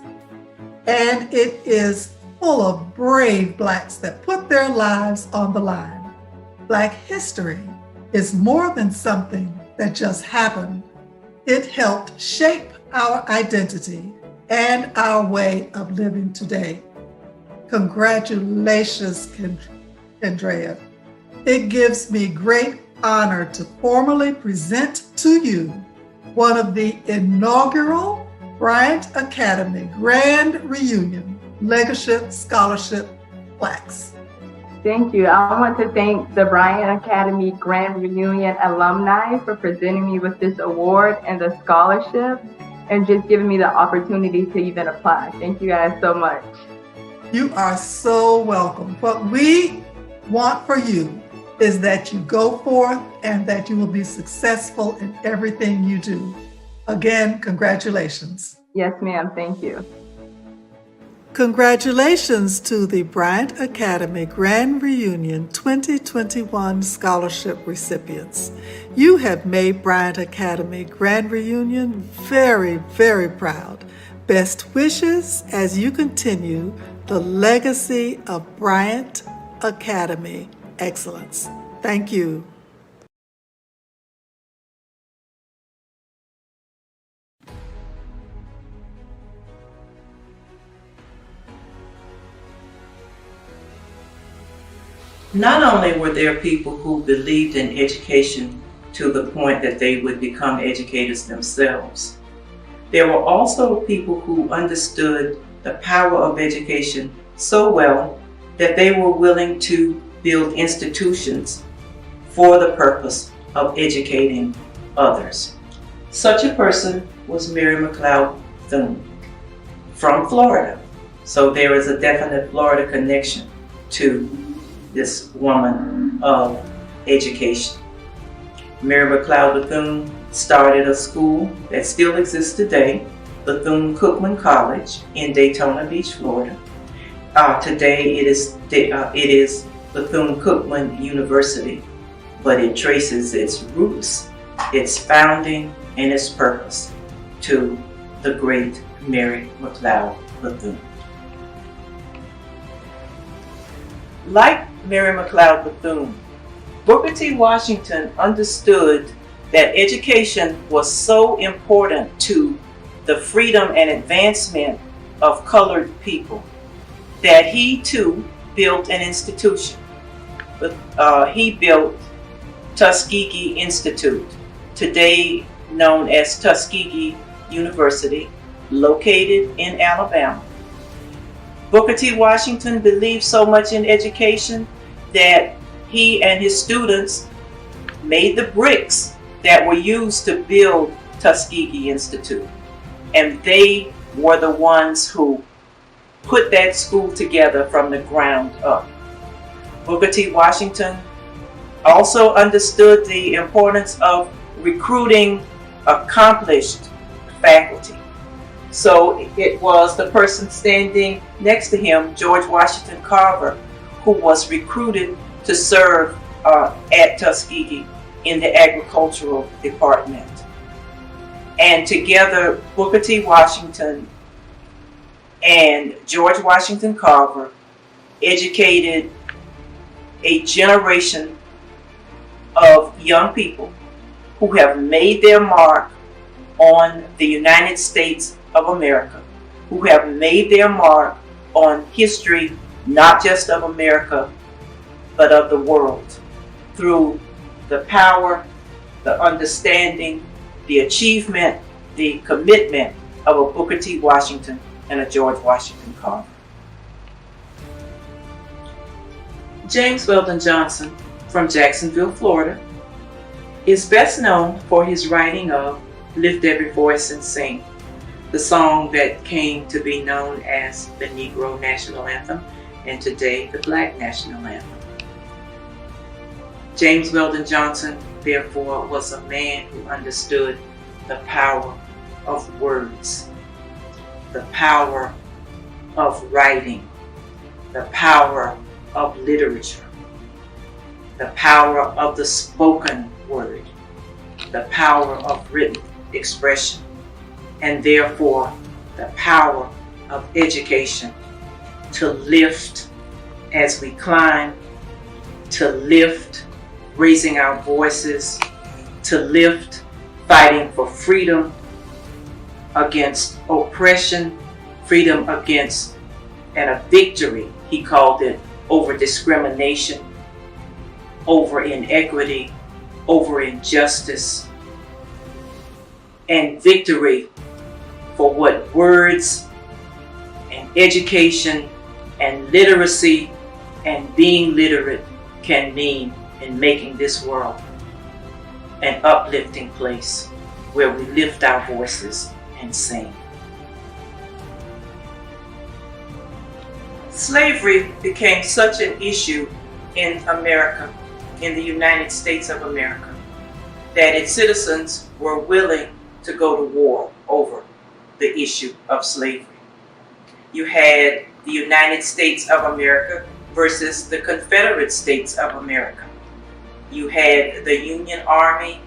And it is full of brave Blacks that put their lives on the line. Black history is more than something that just happened. It helped shape our identity and our way of living today. Congratulations, Kendrea. It gives me great honor to formally present to you one of the inaugural Bryant Academy Grand Reunion Legacy Scholarship plaques. Thank you. I want to thank the Bryant Academy Grand Reunion alumni for presenting me with this award and the scholarship and just giving me the opportunity to even apply. Thank you guys so much. You are so welcome. What we want for you is that you go forth and that you will be successful in everything you do. Again, congratulations. Yes, ma'am. Thank you. Congratulations to the Bryant Academy Grand Reunion 2021 scholarship recipients. You have made Bryant Academy Grand Reunion very, very proud. Best wishes as you continue the legacy of Bryant Academy excellence. Thank you. Not only were there people who believed in education to the point that they would become educators themselves, there were also people who understood the power of education so well that they were willing to build institutions for the purpose of educating others. Such a person was Mary McLeod Thune from Florida. So there is a definite Florida connection to this woman of education. Mary McLeod Thune started a school that still exists today, Bethune-Cookman College in Daytona Beach, Florida. Today it is Bethune-Cookman University, but it traces its roots, its founding, and its purpose to the great Mary McLeod Bethune. Like Mary McLeod Bethune, Booker T. Washington understood that education was so important to the freedom and advancement of colored people that he too built an institution. He built Tuskegee Institute, today known as Tuskegee University, located in Alabama. Booker T. Washington believed so much in education that he and his students made the bricks that were used to build Tuskegee Institute. And they were the ones who put that school together from the ground up. Booker T. Washington also understood the importance of recruiting accomplished faculty. So it was the person standing next to him, George Washington Carver, who was recruited to serve at Tuskegee in the agricultural department. And together, Booker T. Washington and George Washington Carver educated a generation of young people who have made their mark on the United States of America, who have made their mark on history, not just of America, but of the world, through the power the understanding, the achievement, the commitment of a Booker T. Washington and a George Washington Carver. James Weldon Johnson from Jacksonville, Florida, is best known for his writing of Lift Every Voice and Sing, the song that came to be known as the Negro National Anthem and today the Black National Anthem. James Weldon Johnson, therefore, was a man who understood the power of words, the power of writing, the power of literature, the power of the spoken word, the power of written expression, and therefore the power of education to lift as we climb, to lift raising our voices, to lift fighting for freedom against oppression, freedom against, and a victory, he called it, over discrimination, over inequity, over injustice, and victory for what words and education and literacy and being literate can mean in making this world an uplifting place where we lift our voices and sing. Slavery became such an issue in America, in the United States of America, that its citizens were willing to go to war over the issue of slavery. You had the United States of America versus the Confederate States of America. You had the Union Army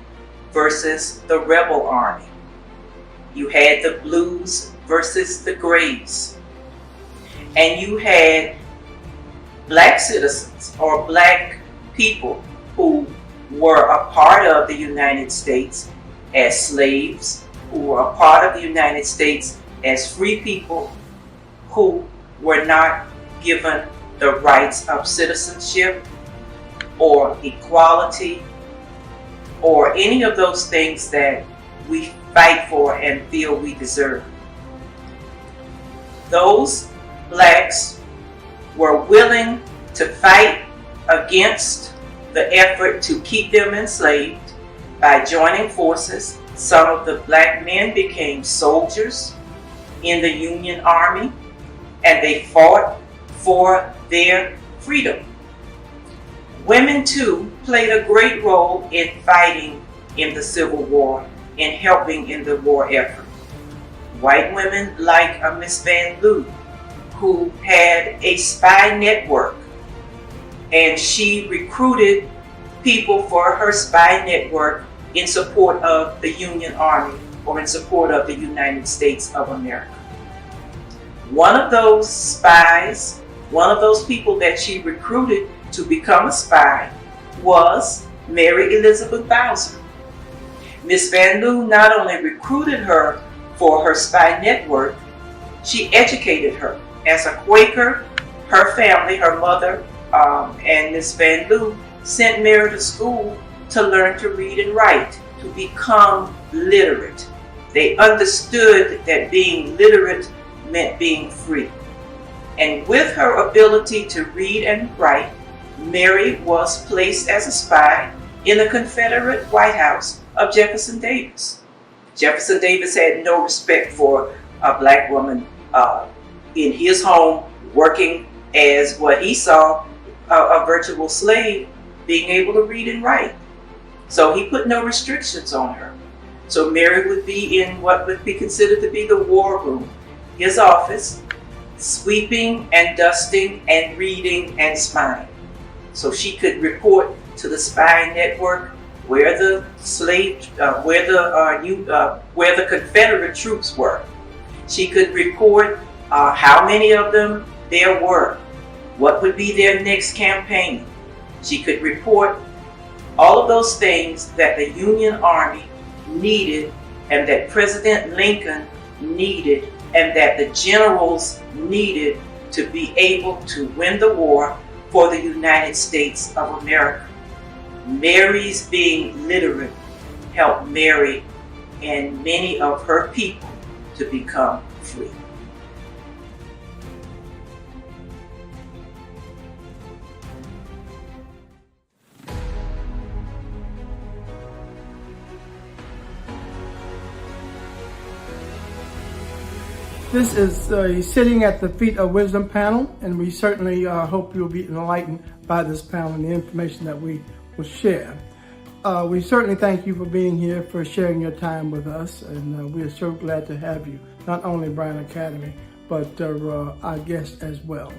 versus the Rebel Army. You had the Blues versus the Grays. And you had black citizens or black people who were a part of the United States as slaves, who were a part of the United States as free people, who were not given the rights of citizenship or equality or any of those things that we fight for and feel we deserve. Those blacks were willing to fight against the effort to keep them enslaved by joining forces. Some of the black men became soldiers in the Union Army, and they fought for their freedom. Women too played a great role in fighting in the Civil War, in helping in the war effort. White women like Miss Van Loo, who had a spy network, and she recruited people for her spy network in support of the Union Army or in support of the United States of America. One of those spies, one of those people that she recruited to become a spy was Mary Elizabeth Bowser. Miss Van Loo not only recruited her for her spy network, she educated her. As a Quaker, her family, her mother, and Miss Van Loo sent Mary to school to learn to read and write, to become literate. They understood that being literate meant being free. And with her ability to read and write, Mary was placed as a spy in the Confederate White House of Jefferson Davis. Jefferson Davis had no respect for a black woman in his home working as what he saw a virtual slave, being able to read and write. So he put no restrictions on her. So Mary would be in what would be considered to be the war room, his office, sweeping and dusting and reading and spying. So she could report to the spy network where the where the Confederate troops were. She could report how many of them there were, what would be their next campaign. She could report all of those things that the Union Army needed and that President Lincoln needed and that the generals needed to be able to win the war for the United States of America. Mary's being literate helped Mary and many of her people to become free. This is Sitting at the Feet of Wisdom panel, and we certainly hope you'll be enlightened by this panel and the information that we will share. We certainly thank you for being here, for sharing your time with us, and we are so glad to have you, not only Bryant Academy, but our guests as well.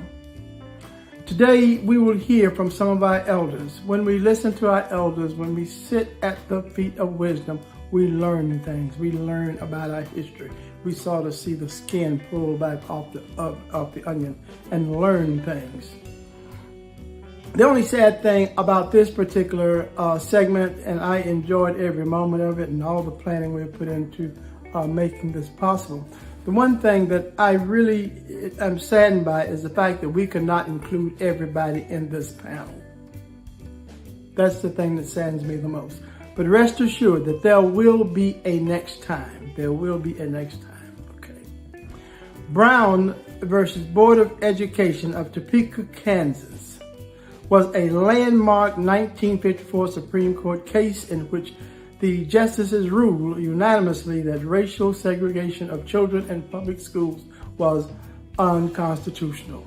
Today, we will hear from some of our elders. When we listen to our elders, when we sit at the feet of wisdom, we learn things. We learn about our history. We sort of see the skin pulled back off the onion and learn things. The only sad thing about this particular segment, and I enjoyed every moment of it and all the planning we put into making this possible. The one thing that I really am saddened by is the fact that we could not include everybody in this panel. That's the thing that saddens me the most. But rest assured that there will be a next time. There will be a next time. Okay. Brown versus Board of Education of Topeka, Kansas was a landmark 1954 Supreme Court case in which the justices ruled unanimously that racial segregation of children in public schools was unconstitutional.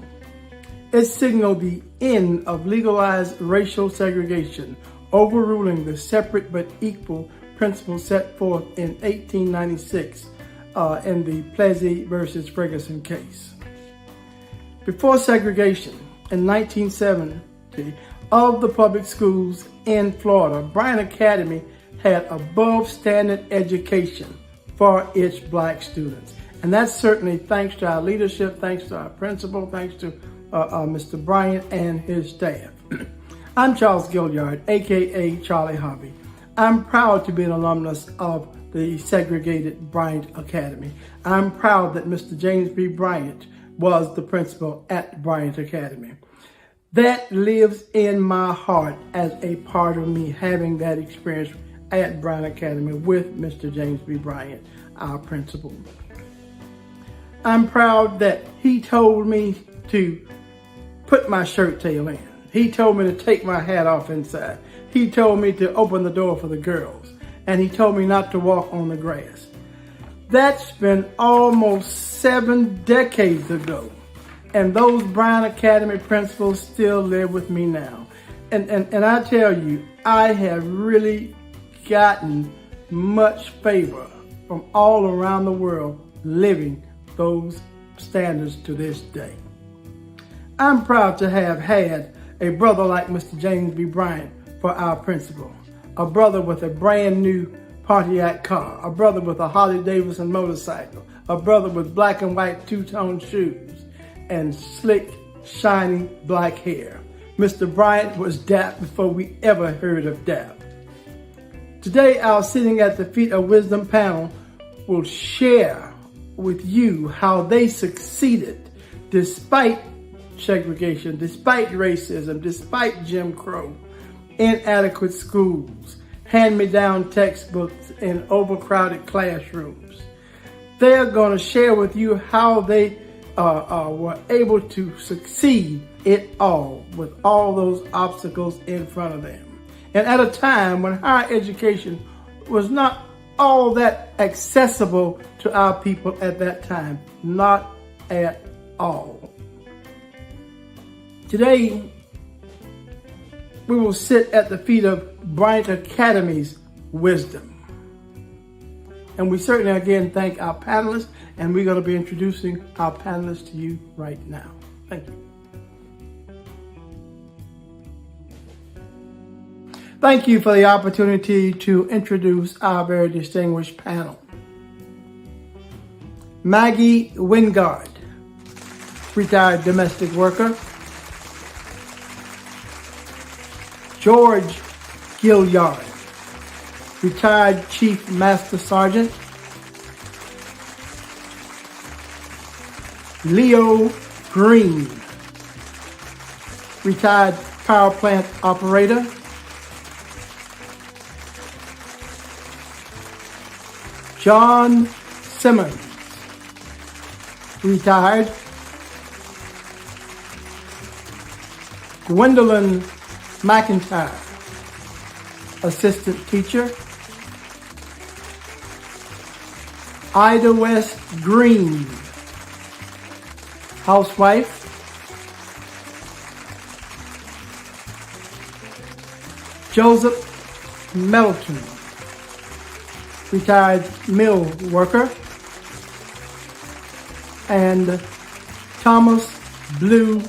It signaled the end of legalized racial segregation, overruling the separate but equal principle set forth in 1896 in the Plessy versus Ferguson case. Before segregation in 1970 of the public schools in Florida, Bryant Academy had above standard education for its black students. And that's certainly thanks to our leadership, thanks to our principal, thanks to Mr. Bryant and his staff. I'm Charles Gilliard, aka Charlie Harvey. I'm proud to be an alumnus of the segregated Bryant Academy. I'm proud that Mr. James B. Bryant was the principal at Bryant Academy. That lives in my heart as a part of me having that experience at Bryant Academy with Mr. James B. Bryant, our principal. I'm proud that he told me to put my shirt tail in. He told me to take my hat off inside. He told me to open the door for the girls. And he told me not to walk on the grass. That's been almost 7 decades ago. And those Bryant Academy principles still live with me now. And I tell you, I have really gotten much favor from all around the world living those standards to this day. I'm proud to have had a brother like Mr. James B. Bryant for our principal, a brother with a brand new Pontiac car, a brother with a Harley Davidson motorcycle, a brother with black and white two-tone shoes, and slick, shiny black hair. Mr. Bryant was dap before we ever heard of dap. Today, our Sitting at the Feet of Wisdom panel will share with you how they succeeded despite segregation, despite racism, despite Jim Crow, inadequate schools, hand-me-down textbooks, and overcrowded classrooms. They're going to share with you how they were able to succeed it all with all those obstacles in front of them. And at a time when higher education was not all that accessible to our people at that time. Not at all. Today, we will sit at the feet of Bryant Academy's wisdom. And we certainly again thank our panelists, and we're going to be introducing our panelists to you right now. Thank you. Thank you for the opportunity to introduce our very distinguished panel. Maggie Wingard, retired domestic worker. George Gilliard, retired Chief Master Sergeant. Leo Green, retired power plant operator. John Simmons, retired. Gwendolyn McIntyre, assistant teacher. Ida West Green, housewife. Joseph Melton, retired mill worker. And Thomas Blue,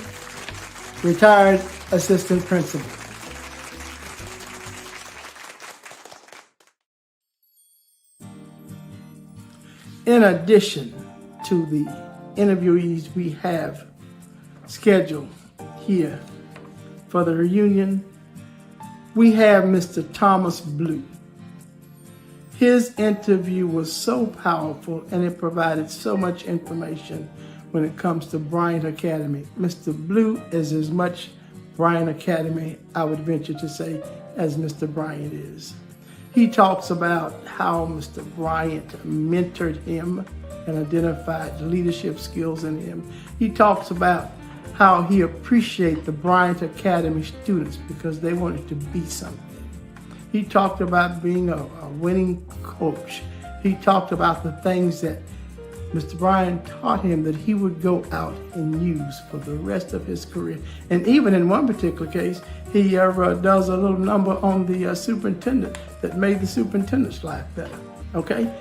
retired assistant principal. In addition to the interviewees we have scheduled here for the reunion, we have Mr. Thomas Blue. His interview was so powerful and it provided so much information when it comes to Bryant Academy. Mr. Blue is as much Bryant Academy, I would venture to say, as Mr. Bryant is. He talks about how Mr. Bryant mentored him and identified leadership skills in him. He talks about how he appreciated the Bryant Academy students because they wanted to be something. He talked about being a winning coach. He talked about the things that Mr. Bryant taught him that he would go out and use for the rest of his career. And even in one particular case, he does a little number on the superintendent that made the superintendent's life better, okay?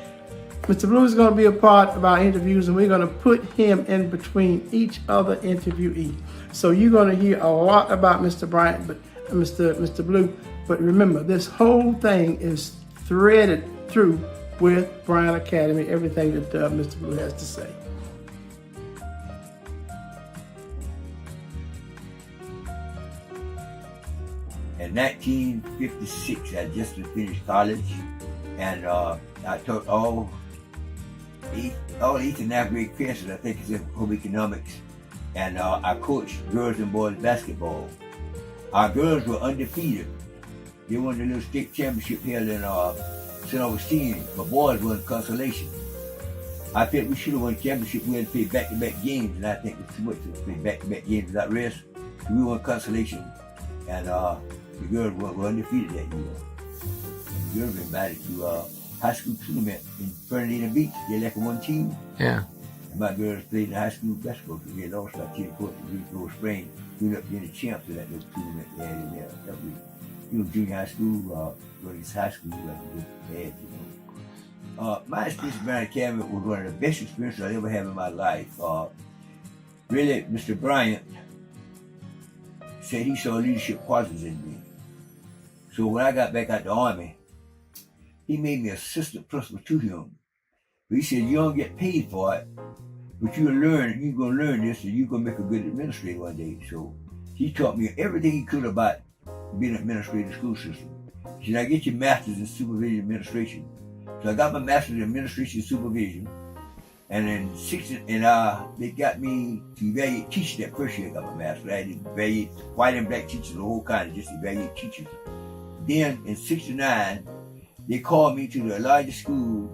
Mr. Blue is going to be a part of our interviews, and we're going to put him in between each other interviewee. So you're going to hear a lot about Mr. Bryant, but Mr. Blue. But remember, this whole thing is threaded through with Bryant Academy, everything that Mr. Blue has to say. In 1956, I just finished college, and I taught all 8th and 9th grade classes, I think it's in home economics, and I coached girls and boys basketball. Our girls were undefeated. They won the little state championship held in St. Augustine. My boys won consolation. I think we should have won championship. We had to play back-to-back games, and I think it was too much to play back-to-back games without rest. So we won consolation, and the girls were undefeated that year. And the girls were invited to high school tournament in Fernandina Beach. They left one team. Yeah. And my girls played in the high school basketball team. They had all-star team, of course, in Grove Spring. We ended up being the champs of that little tournament they had in there. That was, junior high school, going to high school, like they had, my experience at Bryant Academy was one of the best experiences I ever had in my life. Really, Mr. Bryant said he saw leadership qualities in me. So when I got back out the Army, he made me assistant principal to him. But he said, you don't get paid for it, but you're going to learn this, and you're going to make a good administrator one day. So he taught me everything he could about being an administrator in the school system. He said, I get your master's in supervision administration. So I got my master's in administration and supervision. And they got me to evaluate teachers that first year I got my master's. I had to evaluate white and black teachers, the whole kind of just evaluate teachers. Then in '69, they called me to the largest school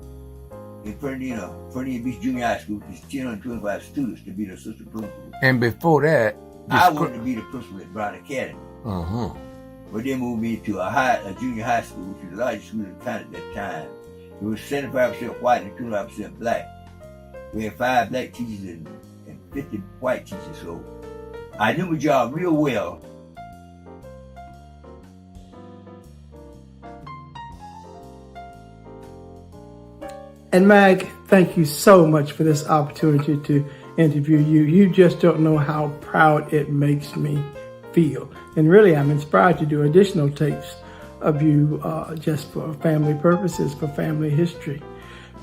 in Fernandina Beach Junior High School, which is 1025 students, to be the assistant principal. And before that, I wanted to be the principal at Bryant Academy. Uh-huh. But they moved me to a junior high school, which was the largest school in the county at that time. It was 75% white and 25% black. We had 5 black teachers and 50 white teachers, so I knew my job real well. And Mag, thank you so much for this opportunity to interview you. You just don't know how proud it makes me feel. And really, I'm inspired to do additional tapes of you just for family purposes, for family history.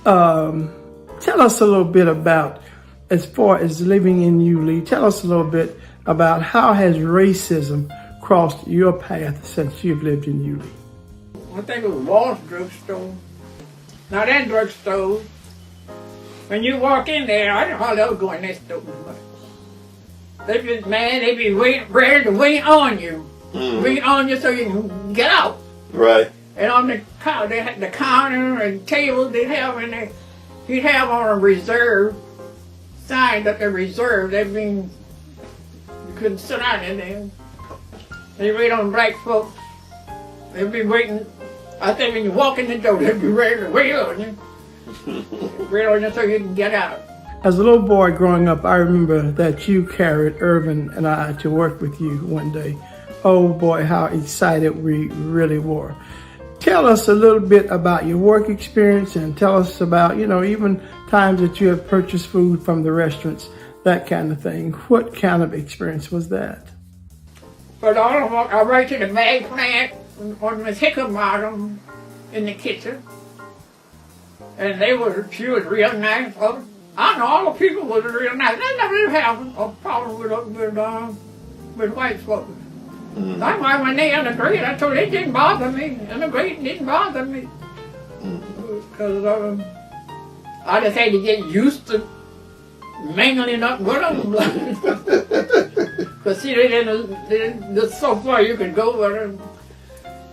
Tell us a little bit about, as far as living in Yulee, tell us a little bit about how has racism crossed your path since you've lived in Yulee? I think it was Walt's drugstore. Now that drugstore, when you walk in there, I don't hardly ever go in that store much. They just, man, they be ready to wait on you. Wait on you so you can get out. Right. And on the counter and tables he'd have on a reserve sign that they're reserved. That means you couldn't sit down in there. They wait on black folks. They'd be waiting. I think when you walk in the door, they'd be ready to wait on you. Wait on you so you can get out. As a little boy growing up, I remember that you carried Irvin and I to work with you one day. Oh boy, how excited we really were. Tell us a little bit about your work experience and tell us about, even times that you have purchased food from the restaurants, that kind of thing. What kind of experience was that? But I worked in the bag plant on Miss Hickam bottom in the kitchen. And she was real nice. I know all the people was real nice. They never had a problem with white folks. That's why when they integrated, I told them it didn't bother me. Integrating didn't bother me. Because I just had to get used to mingling up with them. Because see, there's so far you could go with them.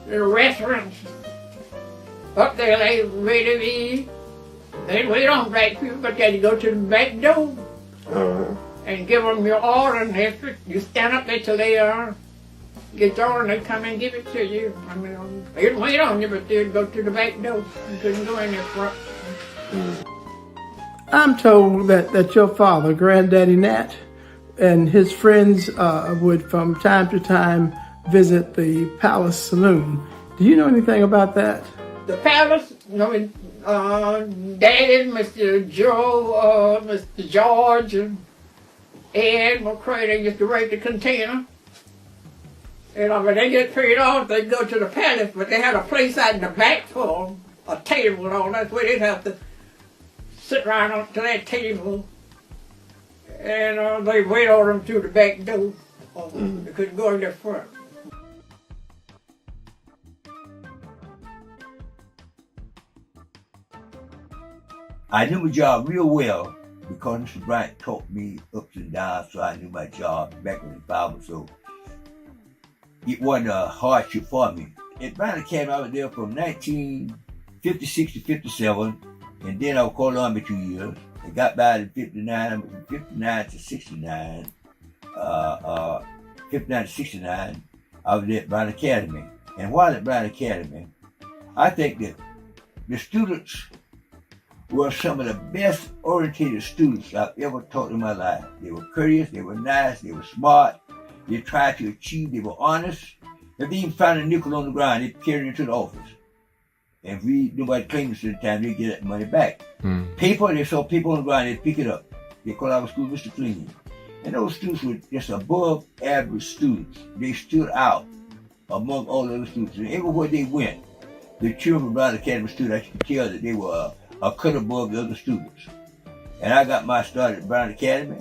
The restaurants up there, they ready to eat. They wait on black people, but you had to go to the back door and give them your order. And you stand up there till they get your order, and they come and give it to you. I mean, they'd wait on you, but they'd go to the back door. You couldn't go in there front. I'm told that your father, Granddaddy Nat, and his friends would from time to time visit the Palace Saloon. Do you know anything about that? The Palace, Daddy, Mr. Joe, Mr. George, and Ed McCray, they used to rate the container. And when they get paid off, they go to the Palace, but they had a place out in the back for them, a table and all. That's where they'd have to sit around up to that table, and they wait on them through the back door. They couldn't go in there front. I knew my job real well because Mr. Bryant taught me ups and downs, so I knew my job back when I was 5 or so. It wasn't a hardship for me. At Bryant Academy, I was there from 1956 to 57, and then I was called on me 2 years. I got back in 59, from 59 to 69. 59 to 69, I was at Bryant Academy. And while at Bryant Academy, I think that the students were some of the best oriented students I've ever taught in my life. They were courteous, they were nice, they were smart, they tried to achieve, they were honest. If they even found a nickel on the ground, they'd carry it to the office. And if nobody claimed it at the time, they'd get that money back. Paper, they saw paper on the ground, they'd pick it up. They called our school Mr. Clean. And those students were just above average students. They stood out among all the other students. And everywhere they went, the children of Bryant Academy students, I could tell that they were a cut above the other students. And I got my start at Bryant Academy,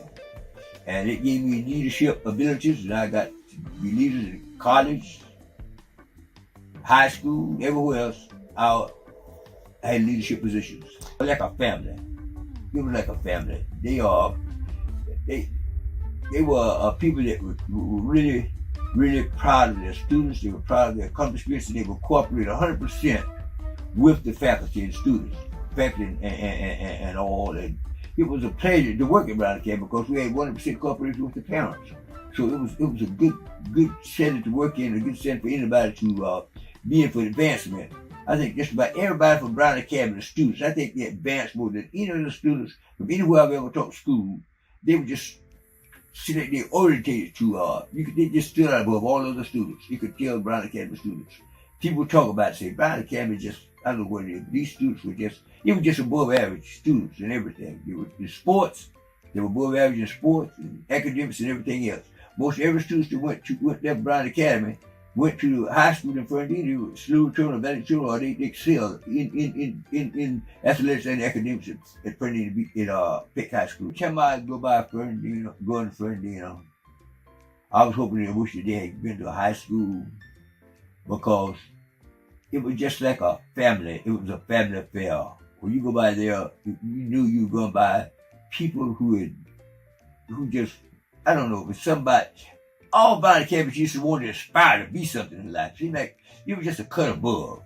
and it gave me leadership abilities, and I got to be leaders in college, high school, everywhere else. I had leadership positions. Like a family. It was like a family. They were people that were really, really proud of their students. They were proud of their accomplishments, and they would cooperate 100% with the faculty and students. And all, and it was a pleasure to work at Bryant Academy because we had 100% cooperation with the parents. So it was a good setting to work in, a good setting for anybody to be in for advancement. I think just about everybody from Bryant Academy, the students, I think they advanced more than any of the students from anywhere I've ever taught school. They would just see that they orientated to, they just stood out above all other students. You could tell Bryant Academy students. People talk about it, say, Bryant Academy just, I don't know what it is. These students were just above average students and everything. They were in sports, they were above average in sports and academics and everything else. Most every student that went there to Bryant Academy went to high school in Fernandina, they were slow children, valedictorian, or they excelled in athletics and academics at Fernandina in Peck High School. Every time I go by Fernandina, going to Fernandina, I was hoping and wishing they had been to a high school because it was just like a family. It was a family affair. When you go by there, you knew you were going by people who just, I don't know, with somebody. All Bryant Academy used to want to aspire to be something in life. Seemed like you were just a cut above.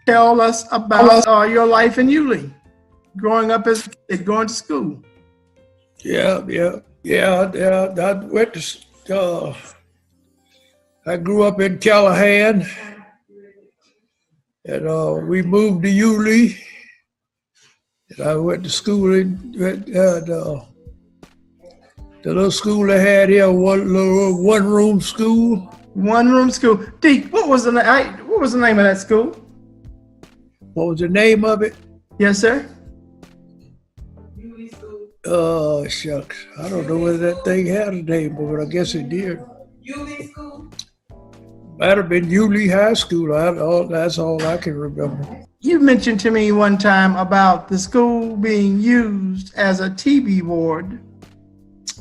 tell us about your life in Yulee, growing up as a kid, going to school. Yeah. I went to, I grew up in Callahan, and we moved to Yulee. And I went to school the little school they had here, one-room school. One-room school. Deke, what was the name of that school? What was the name of it? Yes, sir. Oh, shucks. I don't know whether that thing had a name, but I guess it did. Yulee School? Might have been Yulee High School. That's all I can remember. You mentioned to me one time about the school being used as a TB ward.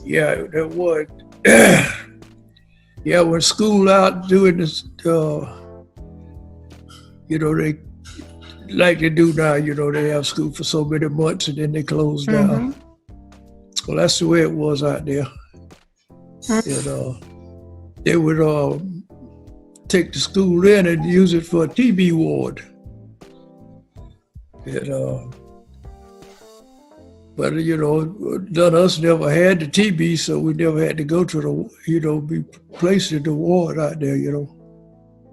Yeah, it would. Yeah, when school out doing this, they like they do now, they have school for so many months and then they close down. Well, that's the way it was out there. And they would take the school in and use it for a TB ward. And, but none of us never had the TB, so we never had to go to be placed in the ward out there. It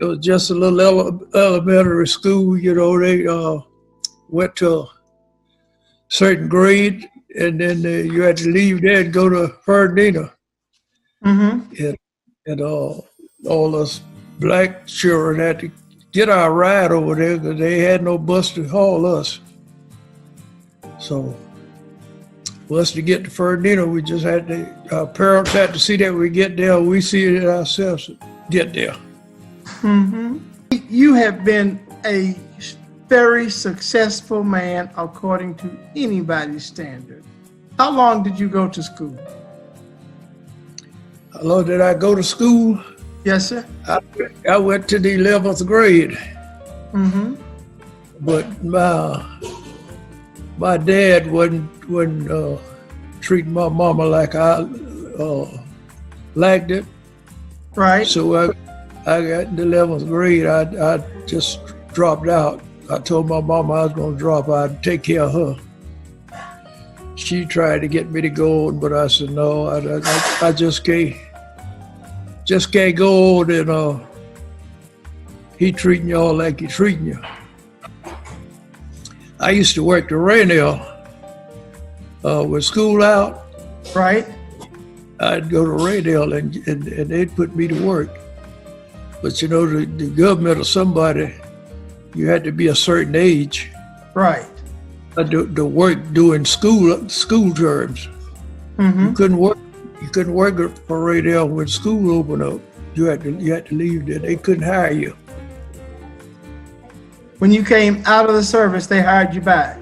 was just a little elementary school. They went to a certain grade, and then you had to leave there and go to Fernandina. And all us black children had to get our ride over there because they had no bus to haul us. So for us to get to Fernandina, we just had to, our parents had to see that we get there, we see it ourselves get there. You have been a very successful man according to anybody's standard. How long did you go to school? How long did I go to school? Yes, sir. I went to the 11th grade. But my dad wasn't treating my mama like I liked it. Right. So I got in the 11th grade. I just dropped out. I told my mama I was going to drop out and take care of her. She tried to get me to go on, but I said no. I just can't go on and he treating y'all like he treating you. I used to work the radio with school out. Right. I'd go to radio and they'd put me to work. But the government or somebody, you had to be a certain age. Right. To work doing school terms. You couldn't work for radio when school opened up. You had to leave there. They couldn't hire you. When you came out of the service, they hired you back.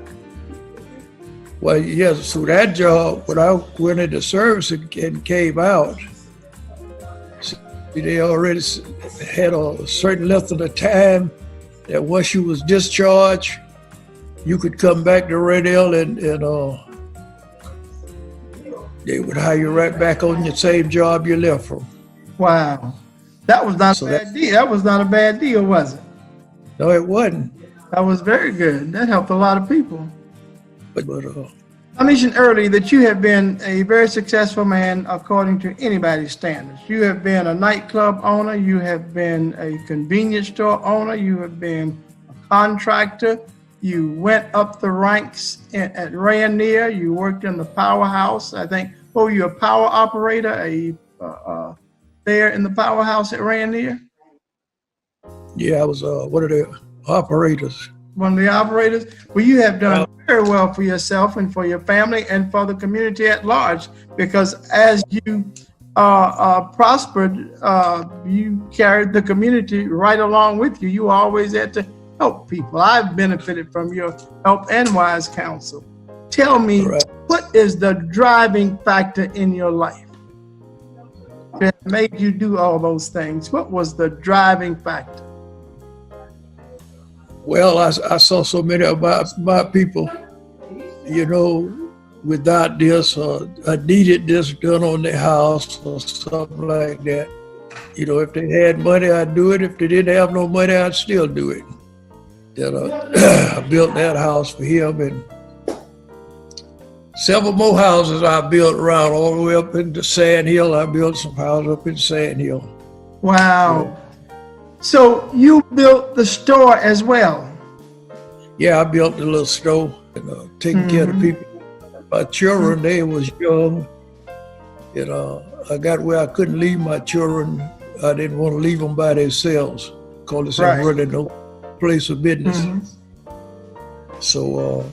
Well, yes. So that job, when I went into service and came out, they already had a certain length of the time that once you was discharged, you could come back to radio and they would hire you right back on your same job you left from. Wow. That was not a bad deal. That was not a bad deal, was it? No, it wasn't. That was very good. That helped a lot of people. But I mentioned earlier that you have been a very successful man according to anybody's standards. You have been a nightclub owner. You have been a convenience store owner. You have been a contractor. You went up the ranks at Rainier. You worked in the powerhouse. I think, you a power operator, there in the powerhouse at Rainier? Yeah, I was one of the operators. One of the operators? Well, you have done very well for yourself and for your family and for the community at large, because as you prospered, you carried the community right along with you. You always had to help people. I've benefited from your help and wise counsel. Tell me, what is the driving factor in your life that made you do all those things? What was the driving factor? Well, I saw so many of my people, without this, I needed this done on their house or something like that. If they had money, I'd do it. If they didn't have no money, I'd still do it. that I built that house for him, and several more houses I built around all the way up into Sand Hill. I built some houses up in Sand Hill. Wow. So you built the store as well? Yeah, I built the little store and taking care of the people. My children, they was young. I got where I couldn't leave my children. I didn't want to leave them by themselves because it's Right. really no place of business. So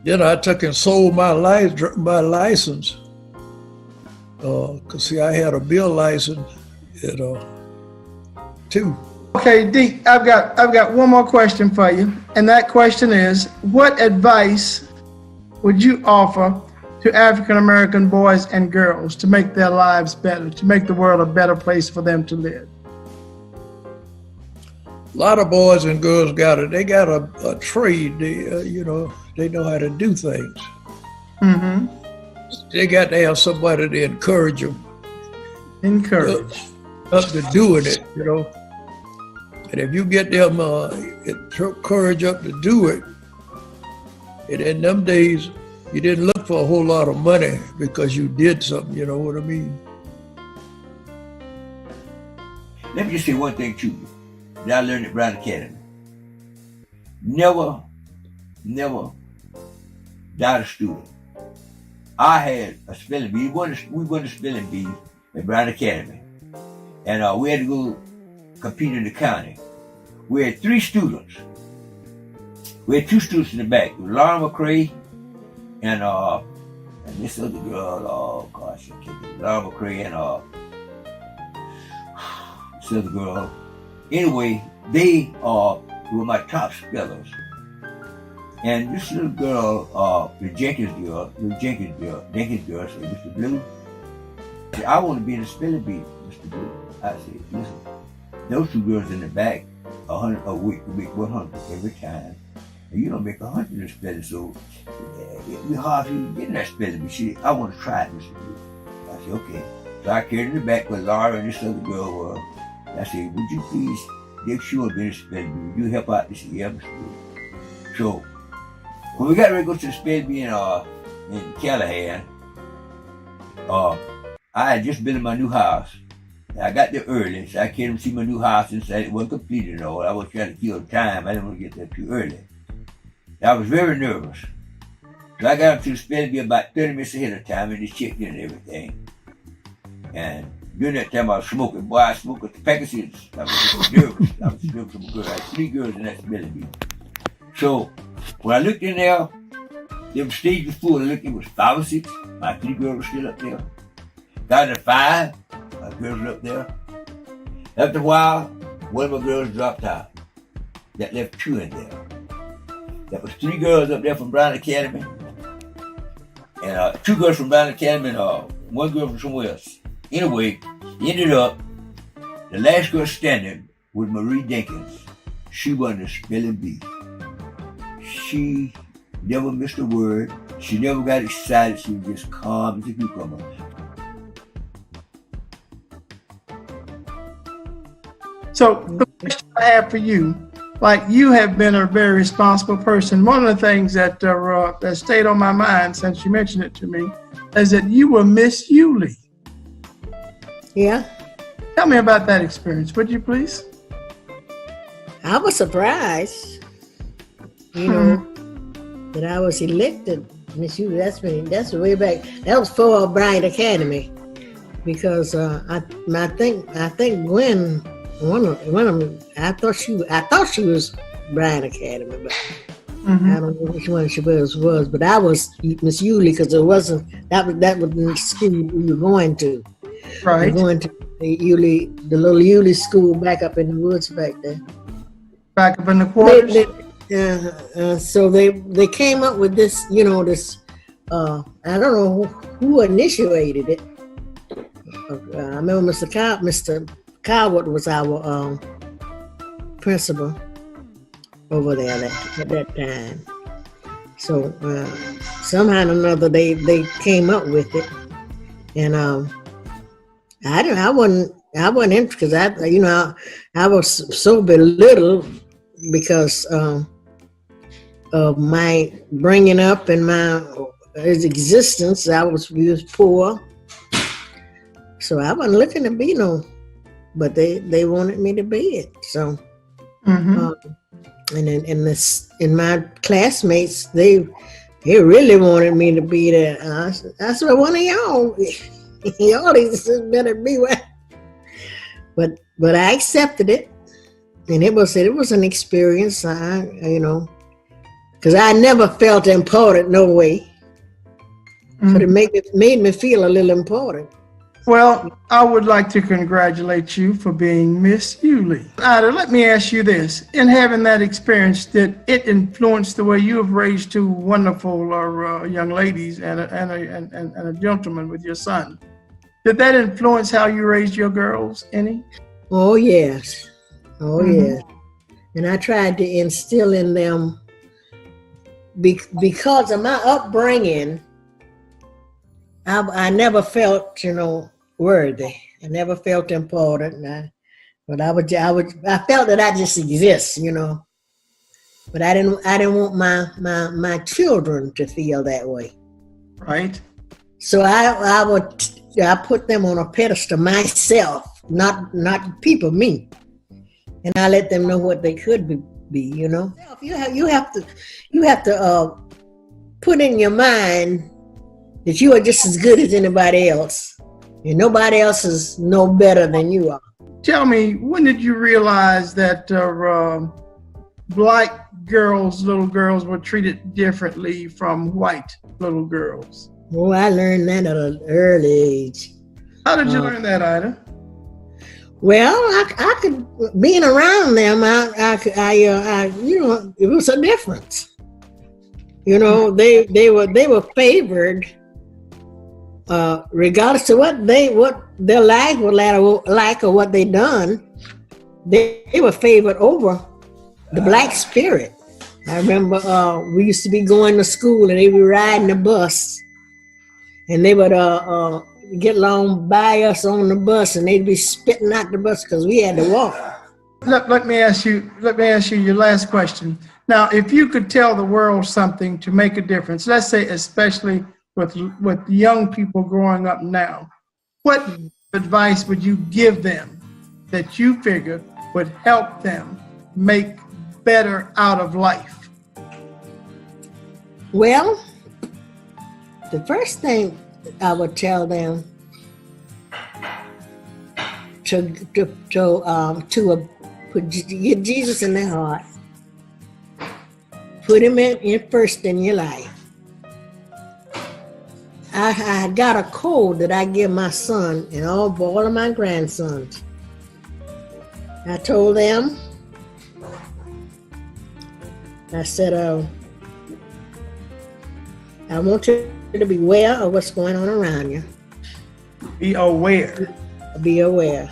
then I took and sold my license. Cause see, I had a bill license, too. Okay, Deke, I've got one more question for you, and that question is, what advice would you offer to African American boys and girls to make their lives better, to make the world a better place for them to live? A lot of boys and girls got a trade. They know how to do things. They got to have somebody to encourage them. Encourage. Up to doing it, And if you get them courage up to do it, and in them days, you didn't look for a whole lot of money because you did something, you know what I mean? Let me just say one thing to you that I learned at Bryant Academy. Never doubt a student. I had a spelling bee. We won the spelling bee at Bryant Academy. And we had to go compete in the county. We had 3 students. We had 2 students in the back. Laura McCrae and this other girl, oh gosh, I can't think. Laura McCrae and this other girl. Anyway, they were my top spellers. And this little girl, the Jenkins girl, said, Mr. Blue, I want to be in the spelling bee, Mr. Blue. I said, listen, those 2 girls in the back, 100 a week, we make 100 every time. And you don't make 100 in spelling, so it'd be hard for you to get in that spelling bee. She said, I want to try it, Mr. Blue. I said, okay. So I carried in the back where Laura and this other girl were. I said, would you please make sure to be in the spelling bee? Would you help out? They said, yeah, Mr. Blue. So when we got ready to go to the spelling bee in Callahan, I had just been in my new house. I got there early, so I came to see my new house and said it wasn't completed at all. I was trying to kill time. I didn't want to get there too early. I was very nervous. So I got up to the spelling bee about 30 minutes ahead of time and they checked in and everything. And during that time I was smoking. Boy, I smoked a pack of cigarettes. I was just nervous. I was nervous from a girl. I had 3 girls in that spelling bee. So when I looked in there, the stage was full. I looked, it was 5 or 6. My 3 girls were still up there. Got to 5. My girls were up there. After a while, one of my girls dropped out. That left 2 in there. That was 3 girls up there from Bryant Academy. And 2 girls from Bryant Academy and 1 girl from somewhere else. Anyway, ended up, the last girl standing was Marie Jenkins. She won the spelling bee. She never missed a word. She never got excited. She was just calm as a cucumber. So the question I have for you, like you have been a very responsible person. One of the things that stayed on my mind since you mentioned it to me is that you were Miss Yulee. Yeah. Tell me about that experience, would you please? I was surprised, that I was elected Miss Yulee. That's way back. That was for Bryant Academy, because I think Gwen. One of them, I thought she was Bryant Academy, but I don't know which one she was. But I was Miss Yulee because it wasn't that was the school we were going to. Right. We were going to the little Yulee school back up in the woods back there. Back up in the quarters. So they came up with this, this. I don't know who initiated it. I remember Mr. Coward was our principal over there at that time. So somehow or another they came up with it, and I I went in because I was so belittled because of my bringing up and my existence. We was poor, so I wasn't looking to be no. But they wanted me to be it. So, and my classmates, they really wanted me to be there. I said, one of y'all better be where. But I accepted it, and it was an experience. Because I never felt important no way. But it made me feel a little important. Well, I would like to congratulate you for being Miss Yulee. Ida, let me ask you this. In having that experience, did it influence the way you have raised two wonderful young ladies and a gentleman with your son? Did that influence how you raised your girls any? Oh, yes. Yes. And I tried to instill in them, because of my upbringing, I never felt, worthy. I never felt important. But I felt that I just exist, But I didn't want my children to feel that way. Right. So I put them on a pedestal myself, not people, me, and I let them know what they could be. You have to put in your mind that you are just as good as anybody else. And nobody else is no better than you are. Tell me, when did you realize that black little girls were treated differently from white little girls? Oh, I learned that at an early age. How did you learn that, Ida? Well, I could, being around them, it was a difference. They were favored. Regardless of what their life was like or what they done, they were favored over the black spirit. I remember we used to be going to school and they would ride in the bus, and they would get along by us on the bus, and they'd be spitting out the bus because we had to walk. Let me ask you your last question. Now, if you could tell the world something to make a difference, let's say especially with young people growing up now, what advice would you give them that you figure would help them make better out of life? Well, the first thing I would tell them to put Jesus in their heart, put him in first in your life. I got a code that I give my son and all of my grandsons. I told them, I said, I want you to be aware of what's going on around you. Be aware. Be aware.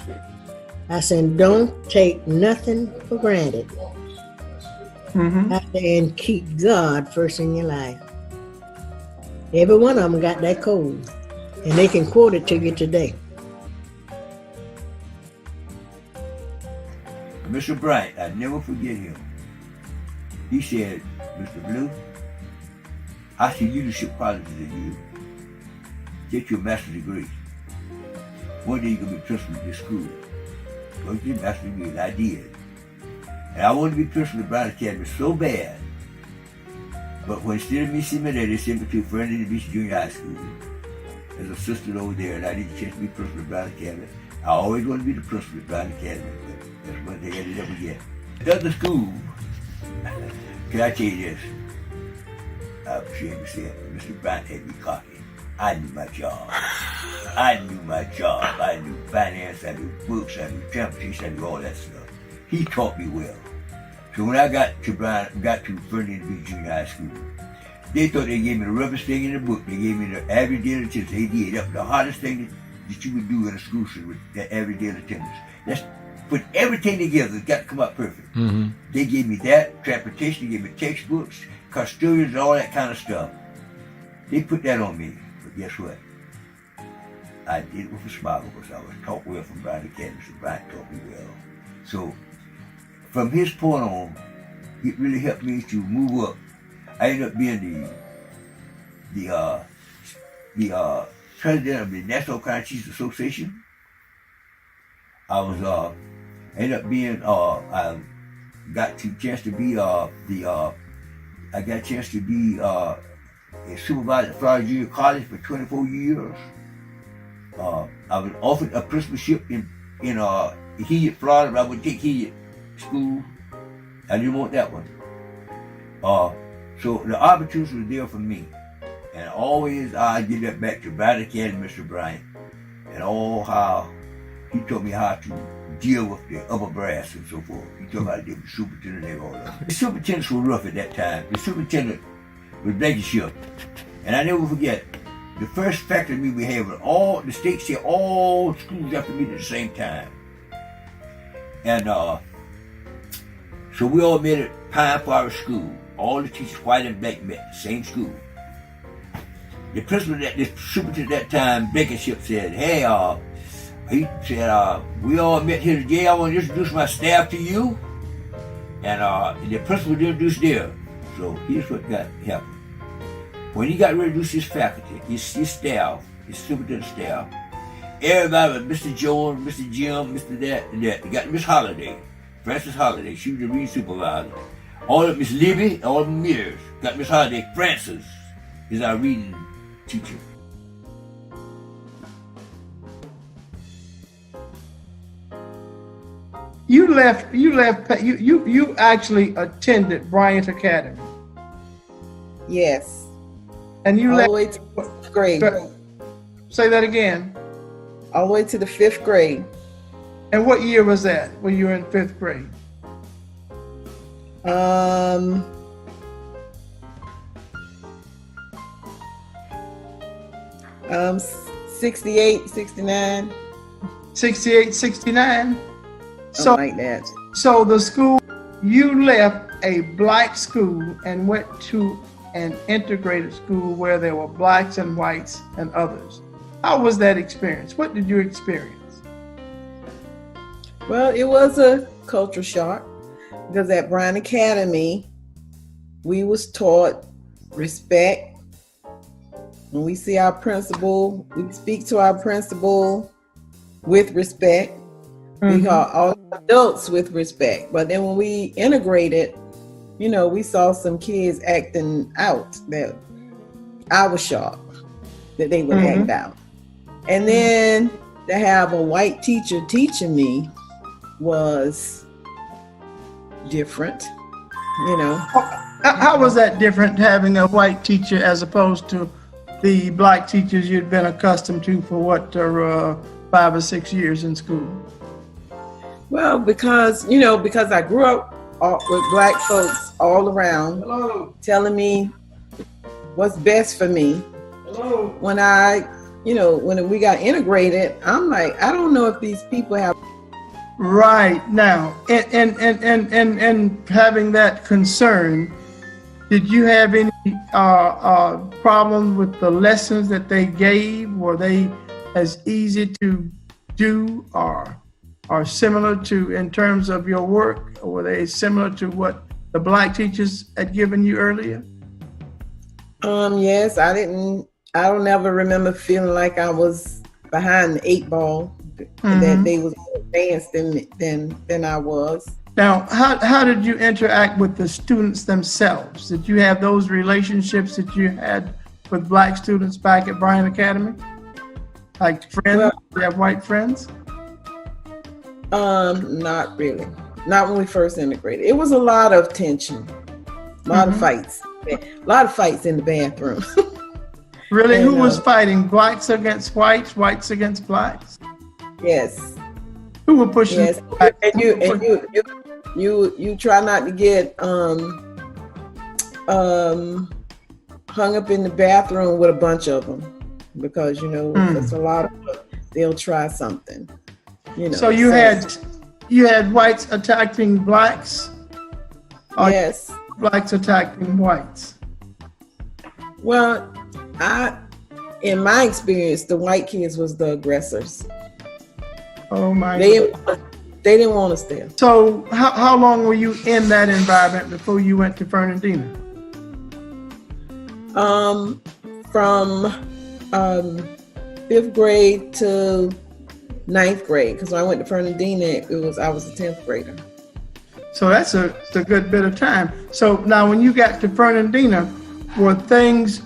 I said, don't take nothing for granted. I said, and keep God first in your life. Every one of them got that code, and they can quote it to you today. Mr. Bryant, I never forget him. He said, Mr. Blue, I see leadership qualities in you. Get your master's degree. One day you're going to be principal at this school. Go get your master's degree, and I did. And I wanted to be principal at Bryant Academy so bad. But when instead of me sitting there, they sent me to Fernandina Beach Junior High School. There's a sister over there, and I didn't chance to be principal at Bryant Academy. I always wanted to be the principal at Bryant Academy, but that's one thing I didn't ever get. At the school, can I tell you this? I'm ashamed to say it, Mr. Bryant had me cocky. I knew my job. I knew finance, I knew books, I knew transportation, I knew all that stuff. He taught me well. So when I got to Fernandina Beach Junior High School, they thought they gave me the roughest thing in the book. They gave me the average daily attendance. They did. That was the hardest thing that you would do in a school system with the average daily attendance. That's put everything together. It's got to come out perfect. They gave me that, transportation, they gave me textbooks, custodians, all that kind of stuff. They put that on me. But guess what? I did it with a smile because I was taught well from Bryant Academy, so Bryant taught me well. So from his point on, it really helped me to move up. I ended up being the president of the National County Teachers Association. I was ended up being I got a chance to be a supervisor at Florida Junior College for 24 years. I was offered a principalship in Hilliard, Florida, but I would take Hilliard school. I didn't want that one. So the opportunity was there for me. And always I give that back to Bryant Academy, Mr. Bryant, and all how he taught me how to deal with the upper brass and so forth. He taught me how to deal with the superintendent and all that. The superintendents were rough at that time. The superintendent was Blankenship. And I never forget, the first faculty meeting we had was all, the state said all schools have to meet at the same time. And so we all met at Pine Forest School. All the teachers, white and black, met at the same school. The principal at the superintendent at that time, Blankenship, said, hey, he said, we all met here today. I want to introduce my staff to you. And the principal introduced them. So here's what got happened. When he got ready to introduce his faculty, his staff, his superintendent staff, everybody was Mr. Jones, Mr. Jim, Mr. that, and that. They got Miss Holliday, Frances Holliday. She was the reading supervisor. All of Miss Libby, all of them Mears. Got Miss Holliday. Frances is our reading teacher. You actually attended Bryant Academy. Yes. And you all left the way to the 5th grade. Say that again. All the way to the 5th grade. And what year was that when you were in 5th grade? 68, 69. 68, 69? Something like that. So the school, you left a black school and went to an integrated school where there were blacks and whites and others. How was that experience? What did you experience? Well, it was a culture shock because at Bryant Academy, we was taught respect. When we see our principal, we speak to our principal with respect. We call all adults with respect. But then when we integrated, you know, we saw some kids acting out that I was shocked that they would act out. And then to have a white teacher teaching me was different, you know. How was that different, having a white teacher as opposed to the black teachers you'd been accustomed to for what, 5 or 6 years in school? Well, because I grew up with black folks all around telling me what's best for me. When when we got integrated, I'm like, I don't know if these people have. Right now, and having that concern, did you have any problems with the lessons that they gave? Were they as easy to do or similar to in terms of your work? Or were they similar to what the black teachers had given you earlier? Yes, I don't ever remember feeling like I was behind the 8 ball, that they was more advanced than I was. Now, how did you interact with the students themselves? Did you have those relationships that you had with black students back at Bryant Academy? Like friends? Well, you have white friends? Not really. Not when we first integrated. It was a lot of tension, a lot of fights. A lot of fights in the bathroom. Really? Who was fighting? Blacks against whites, whites against blacks? Yes. Who were pushing? Yes. And you try not to get hung up in the bathroom with a bunch of them, because it's a lot of they'll try something. So you had whites attacking blacks? Yes. Blacks attacking whites? Well, in my experience, the white kids was the aggressors. Oh my They God. didn't want us there. So how long were you in that environment before you went to Fernandina? From 5th grade to 9th grade, because when I went to Fernandina, I was a 10th grader. So that's a good bit of time. So now when you got to Fernandina, were things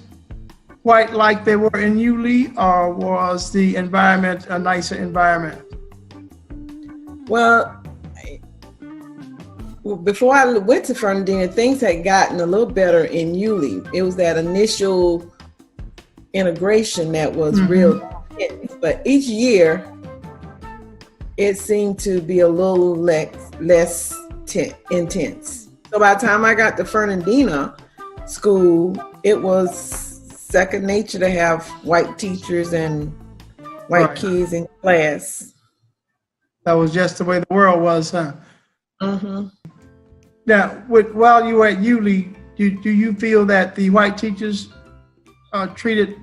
quite like they were in Yulee, or was the environment a nicer environment? Well, before I went to Fernandina, things had gotten a little better in Yulee. It was that initial integration that was real intense. But each year, it seemed to be a little less intense. So by the time I got to Fernandina school, it was second nature to have white teachers and white kids in class. That was just the way the world was, huh? Mm-hmm. Now, while you were at Yulee, do you feel that the white teachers treated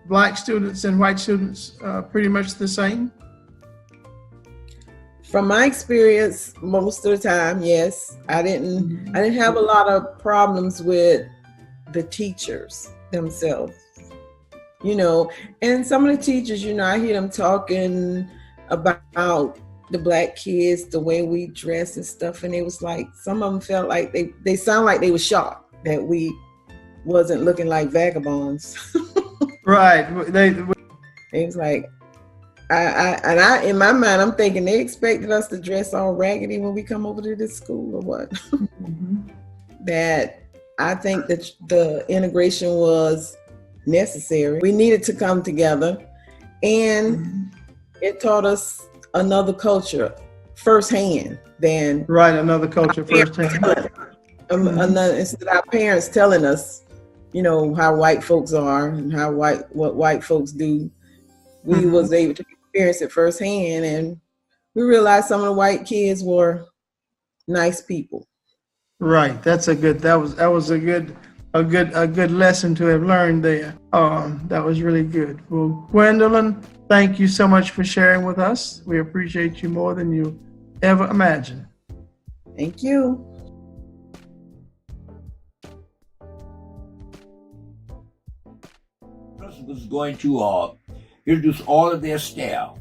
black students and white students pretty much the same? From my experience, most of the time, yes. I didn't have a lot of problems with the teachers themselves. And some of the teachers, I hear them talking about the black kids, the way we dress and stuff, and it was like some of them felt like they sound like they were shocked that we wasn't looking like vagabonds. Right. It was like, I in my mind, I'm thinking they expected us to dress all raggedy when we come over to this school or what? That I think that the integration was necessary. We needed to come together, and it taught us another culture firsthand than another culture firsthand. Instead of our parents telling us, how white folks are and what white folks do, we was able to experience it firsthand, and we realized some of the white kids were nice people. Right. That was a good lesson to have learned there. That was really good. Well, Gwendolyn, thank you so much for sharing with us. We appreciate you more than you ever imagined. Thank you. Principal is going to introduce all of their staff.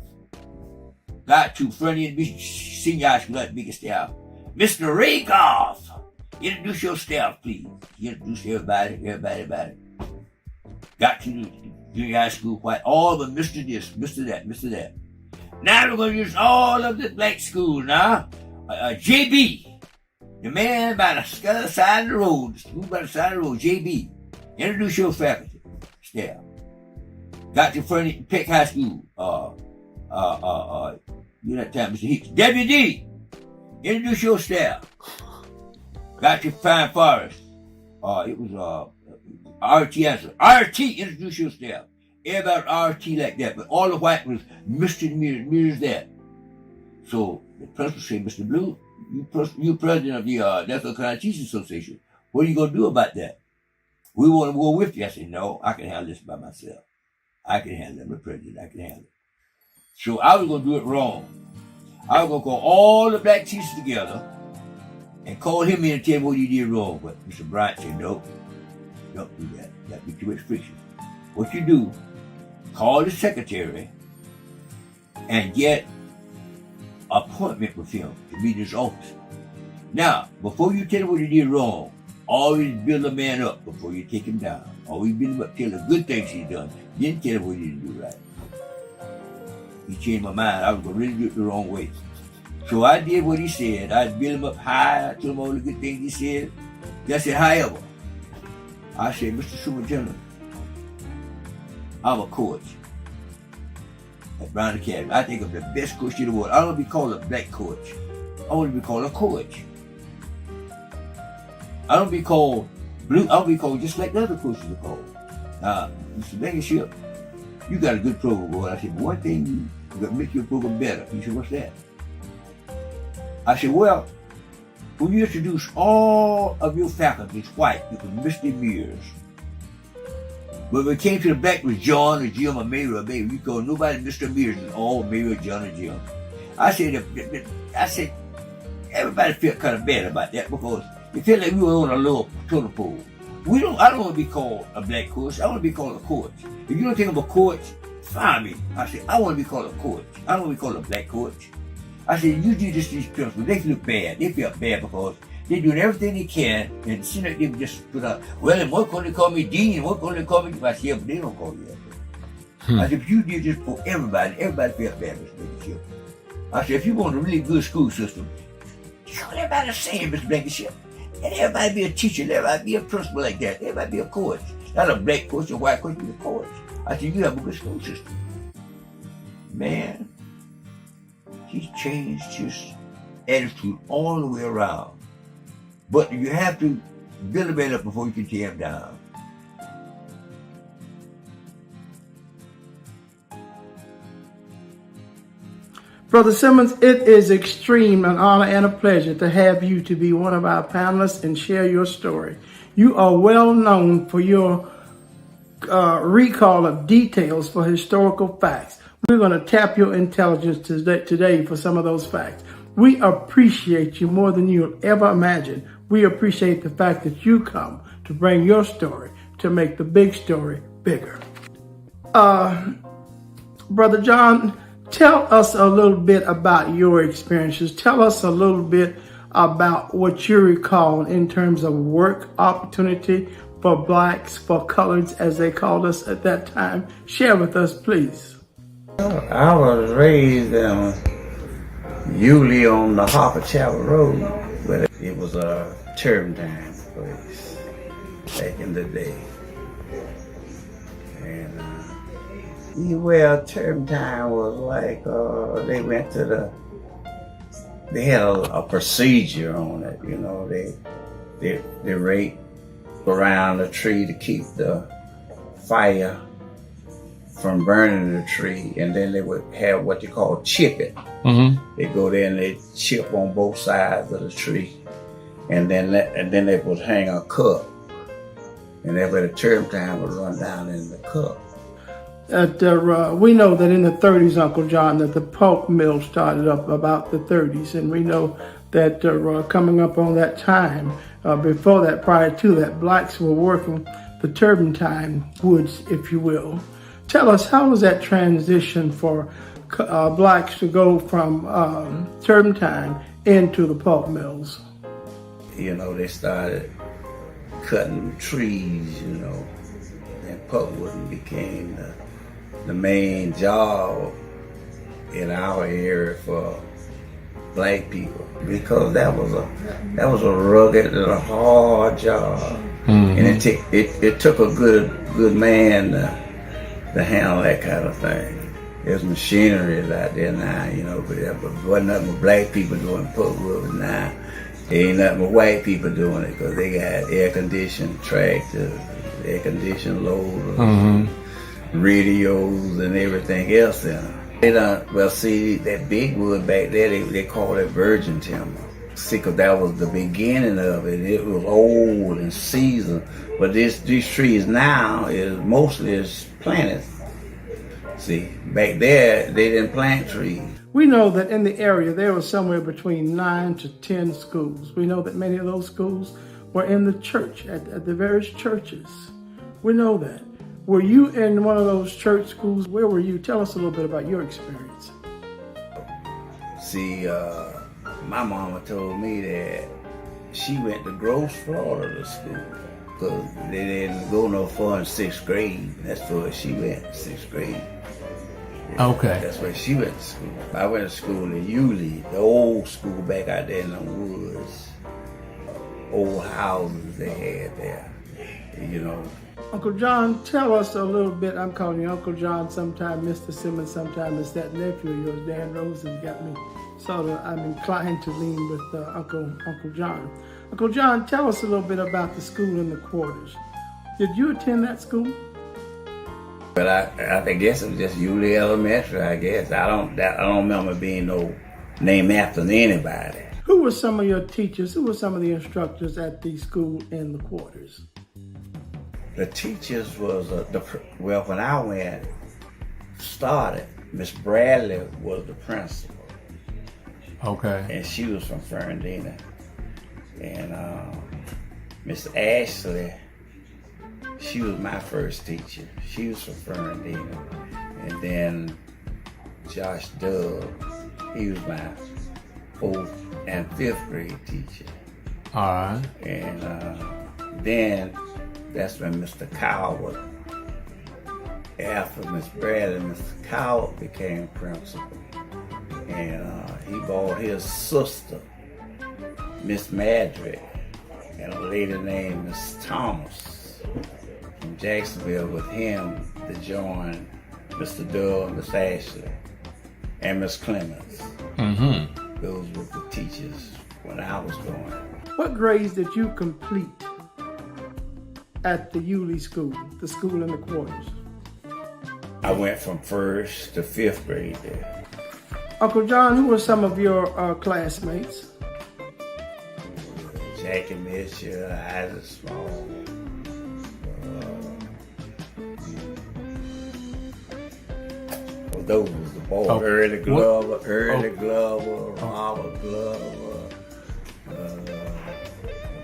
Got to Fernandina Beach Senior High School at biggest staff. Mr. Rakoff, introduce your staff, please. Introduce everybody. Got to the junior high school, quite all but Mr. This, Mr. That, Mr. That. Now we're going to use all of the black schools now. JB, the man by the side of the road, the school by the side of the road, JB. Introduce your faculty, staff. Got to Fernandina Peck High School, that time, Mr. Hicks. WD, introduce your staff. Got to Pine Forest. It was RT answer. RT, introduce your staff. Everybody RT like that, but all the white was Mr. Mirrors that. So the principal said, Mr. Blue, you president of the National Carolina Teachers Association. What are you going to do about that? We want to go with you. I said, no, I can handle this by myself. I can handle it. I'm the president. I can handle it. So I was going to do it wrong. I was going to call all the black teachers together and call him in and tell him what he did wrong. But Mr. Bryant said, no, don't do that. That'd be too much friction. What you do, call the secretary and get an appointment with him to meet in his office. Now, before you tell him what he did wrong, always build a man up before you take him down. Always build him up, tell the good things he's done. Then tell him what he didn't do right. He changed my mind. I was going to really do it the wrong way. So I did what he said. I built him up high. I told him all the good things he said. I said, however, I said, Mr. Superintendent, I'm a coach at Bryant Academy. I think I'm the best coach in the world. I don't want to be called a black coach. I want to be called a coach. I don't be called blue. I'll be called just like the other coaches are called. Mr. Blankenship, you got a good program, boy. I said, but one thing you got to make your program better. He said, what's that? I said, well, when you introduce all of your faculty white, you can Mr. Mears. But when it came to the black, it was John or Jim or Mary or Baby. You call nobody Mr. Mears and all Mary or John or Jim. I said, everybody felt kind of bad about that because it felt like we were on a little totem pole. I don't want to be called a black coach. I want to be called a coach. If you don't think I'm a coach, fire me. I said, I want to be called a coach. I don't want to be called a black coach. I said, you do this to these principals. They feel bad. They feel bad because they're doing everything they can, and it seems like they just put out, well, and what can they call me Dean, what can they call me? I said, yeah, but they don't call you that. I said, if you did this for everybody felt bad, Mr. Blankenship. I said, if you want a really good school system, everybody the same, Mr. Blankenship. And everybody be a teacher, everybody be a principal like that, everybody be a coach. Not a black coach or white coach, be a coach. I said, you have a good school system. Man, he changed his attitude all the way around. But you have to build a man up before you can tear him down. Brother Simmons, it is extreme an honor and a pleasure to have you to be one of our panelists and share your story. You are well known for your recall of details for historical facts. We're going to tap your intelligence today for some of those facts. We appreciate you more than you'll ever imagine. We appreciate the fact that you come to bring your story to make the big story bigger. Brother John, tell us a little bit about your experiences. Tell us a little bit about what you recall in terms of work opportunity for blacks, for coloreds, as they called us at that time. Share with us, please. I was raised usually on the Harper Chapel Road, but it was a turpentine place back in the day. And well, turpentine was like they went to they had a procedure on it, you know. They raked around the tree to keep the fire from burning the tree, and then they would have what they call chip it. Mm-hmm. They go there and they chip on both sides of the tree, and then they would hang a cup, and then where the turpentine would run down in the cup. We know that in the 30s, Uncle John, that the pulp mill started up about the 30s, and we know that coming up on that time, before that, prior to that, blacks were working the turpentine woods, if you will. Tell us, how was that transition for blacks to go from turpentine into the pulp mills? You know, they started cutting trees, you know, and pulpwood became the main job in our area for black people, because that was a rugged and a hard job. Mm-hmm. And it took a good man to handle that kind of thing. There's machinery out there now, you know, but there wasn't nothing but black people doing pulpwood. But now there ain't nothing but white people doing it, because they got air-conditioned tractors, air-conditioned loaders, mm-hmm. radios, and everything else in them. Well, see, that big wood back there, they call it virgin timber. See, because that was the beginning of it. It was old and seasoned. But these trees now mostly planted. See, back there, they didn't plant trees. We know that in the area, there was somewhere between 9 to 10 schools. We know that many of those schools were in the church, at the various churches. We know that. Were you in one of those church schools? Where were you? Tell us a little bit about your experience. See, my mama told me that she went to Grosse, Florida to school, because they didn't go no far in 6th grade. That's where she went, 6th grade. Okay. That's where she went to school. I went to school in Yulee, the old school back out there in the woods. Old houses they had there, you know. Uncle John, tell us a little bit. I'm calling you Uncle John, sometimes Mr. Simmons, sometimes it's that nephew of yours, Dan Rose, has got me I'm inclined to lean with Uncle John. Uncle John, tell us a little bit about the school in the quarters. Did you attend that school? But I guess it was just Yulee Elementary, I guess. I don't remember being no name after anybody. Who were some of your teachers? Who were some of the instructors at the school in the quarters? The teachers was, when I started, Miss Bradley was the principal. Okay. And she was from Fernandina. And Miss Ashley, she was my first teacher. She was from Fernandina. And then Josh Dove, he was my 4th and 5th grade teacher. All right. And then that's when Mr. Coward, after Miss Bradley, Mr. Coward became principal. And he brought his sister, Miss Madrick, and a lady named Miss Thomas from Jacksonville with him to join Mr. Dove, Miss Ashley, and Miss Clemens. Mm-hmm. Those were the teachers when I was going. What grades did you complete at the Yulee School, the school in the quarters? I went from 1st to 5th grade there. Uncle John, who were some of your classmates? Jackie Mitchell, Isaac Small. Those was the boys. Oh. Early Glover, Robert Glover. I'm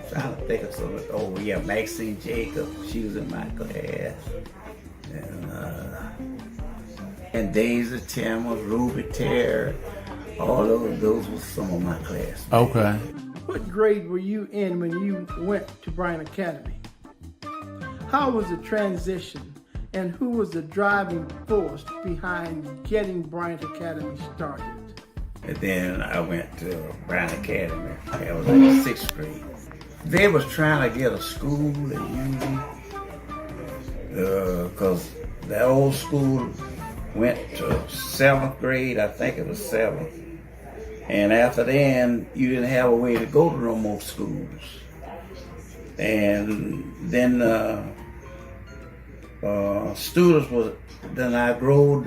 trying to think of some. Oh yeah, Maxine Jacob. She was in my class. And Daisy Timmons, Ruby Terry. All those were some of my classes. Okay. What grade were you in when you went to Bryant Academy? How was the transition, and who was the driving force behind getting Bryant Academy started? And then I went to Bryant Academy. I was in the 6th grade. They was trying to get a school at Yulee, because the old school went to 7th grade, I think it was 7th. And after then, you didn't have a way to go to no more schools. And then students was, then I grew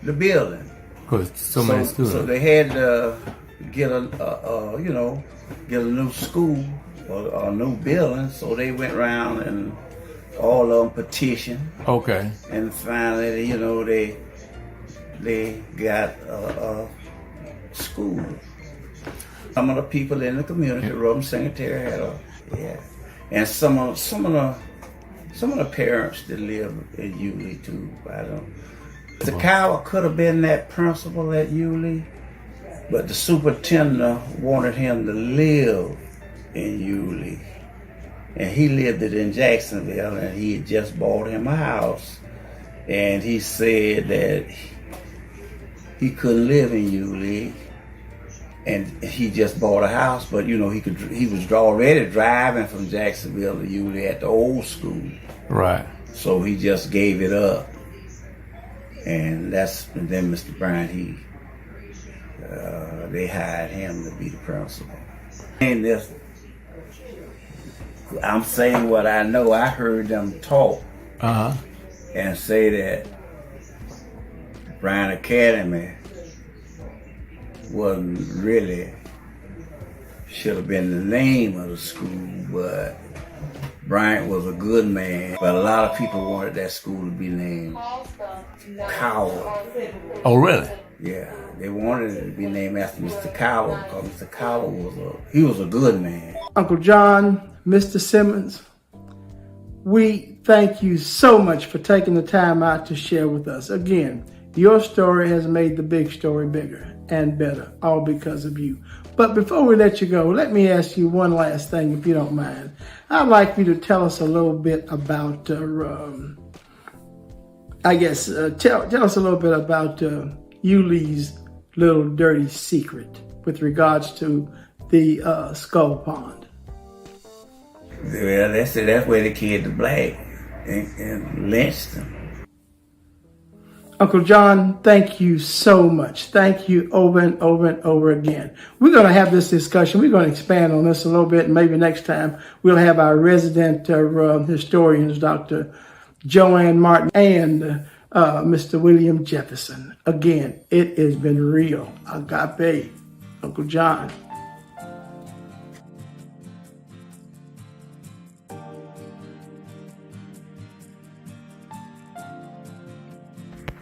the building. Because so many students. So they had to get a new school or a new building. So they went around and all of them petitioned. Okay. And finally, they got a school. Some of the people in the community, Robin Secretary had and some of the parents that live in Yulee too. I don't. The cow could have been that principal at Yulee, but the superintendent wanted him to live in Yulee, and he lived it in Jacksonville, and he had just bought him a house, and he said that he couldn't live in Yulee, and he just bought a house, but he was already driving from Jacksonville to Yulee at the old school. Right. So he just gave it up. And then Mr. Bryant, they hired him to be the principal. And I'm saying what I know. I heard them talk and say that Bryant Academy should have been the name of the school, but Bryant was a good man. But a lot of people wanted that school to be named Coward. Oh, really? Yeah, they wanted it to be named after Mr. Coward because Mr. Coward was a good man. Uncle John, Mr. Simmons, we thank you so much for taking the time out to share with us. Again, your story has made the big story bigger and better, all because of you. But before we let you go, let me ask you one last thing, if you don't mind. I'd like you to tell us a little bit about, tell us a little bit about Yulee's little dirty secret with regards to the Skull Pond. Well, that's where they killed the black and lynched them. Uncle John, thank you so much. Thank you over and over and over again. We're going to have this discussion. We're going to expand on this a little bit. And maybe next time we'll have our resident historians, Dr. Joanne Martin and Mr. William Jefferson. Again, it has been real. Agape, Uncle John.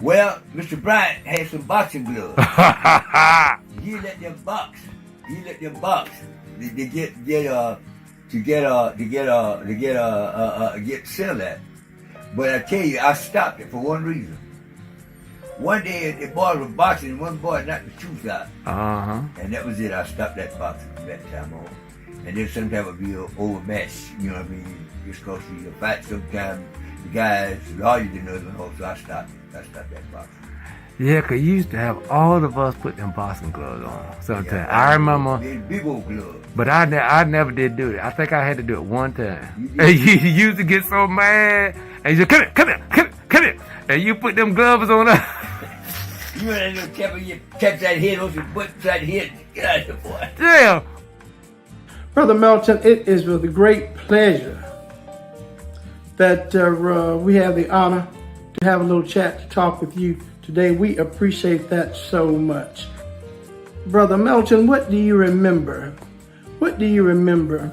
Well, Mr. Bryant had some boxing gloves. He let them box. Get sell that. But I tell you, I stopped it for one reason. One day the boys were boxing, and one boy knocked the shoes out. And that was it. I stopped that boxing from that time on. And then sometimes it would be an overmatch, you know what I mean? Just because you fight sometimes, the guys, larger than the other, so I stopped that boxing. Yeah, 'cause you used to have all of us put them boxing gloves on sometimes. Yeah, I remember. Big old gloves. But I never did do it. I think I had to do it one time. And you used to get so mad, and you said, come here. And you put them gloves on us. You know that little cap, you tap that head on your butt, try to hit. Get out of here, boy. Damn. Brother Melton, it is with great pleasure that we have the honor to have a little chat to talk with you today. We appreciate that so much. Brother Melton, what do you remember? What do you remember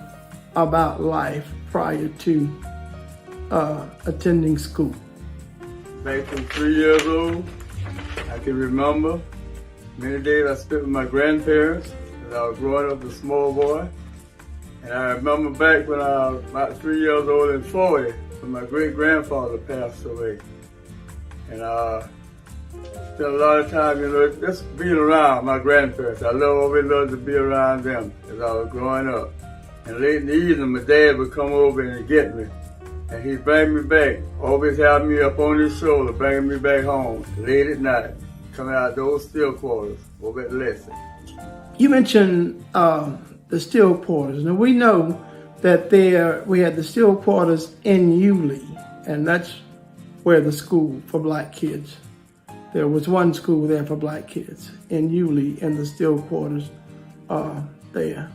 about life prior to attending school? Back from 3 years old, I can remember many days I spent with my grandparents as I was growing up a small boy. And I remember back when I was about 3 years old and 40, when my great-grandfather passed away. And I spent a lot of time, just being around my grandparents. I always loved to be around them as I was growing up. And late in the evening, my dad would come over and get me. And he'd bring me back, always have me up on his shoulder, bringing me back home late at night, coming out those still quarters over at Leslie. You mentioned the still quarters. Now we know that we had the still quarters in Yulee, and that's where the school for black kids. There was one school there for black kids in Yulee, and the still quarters there.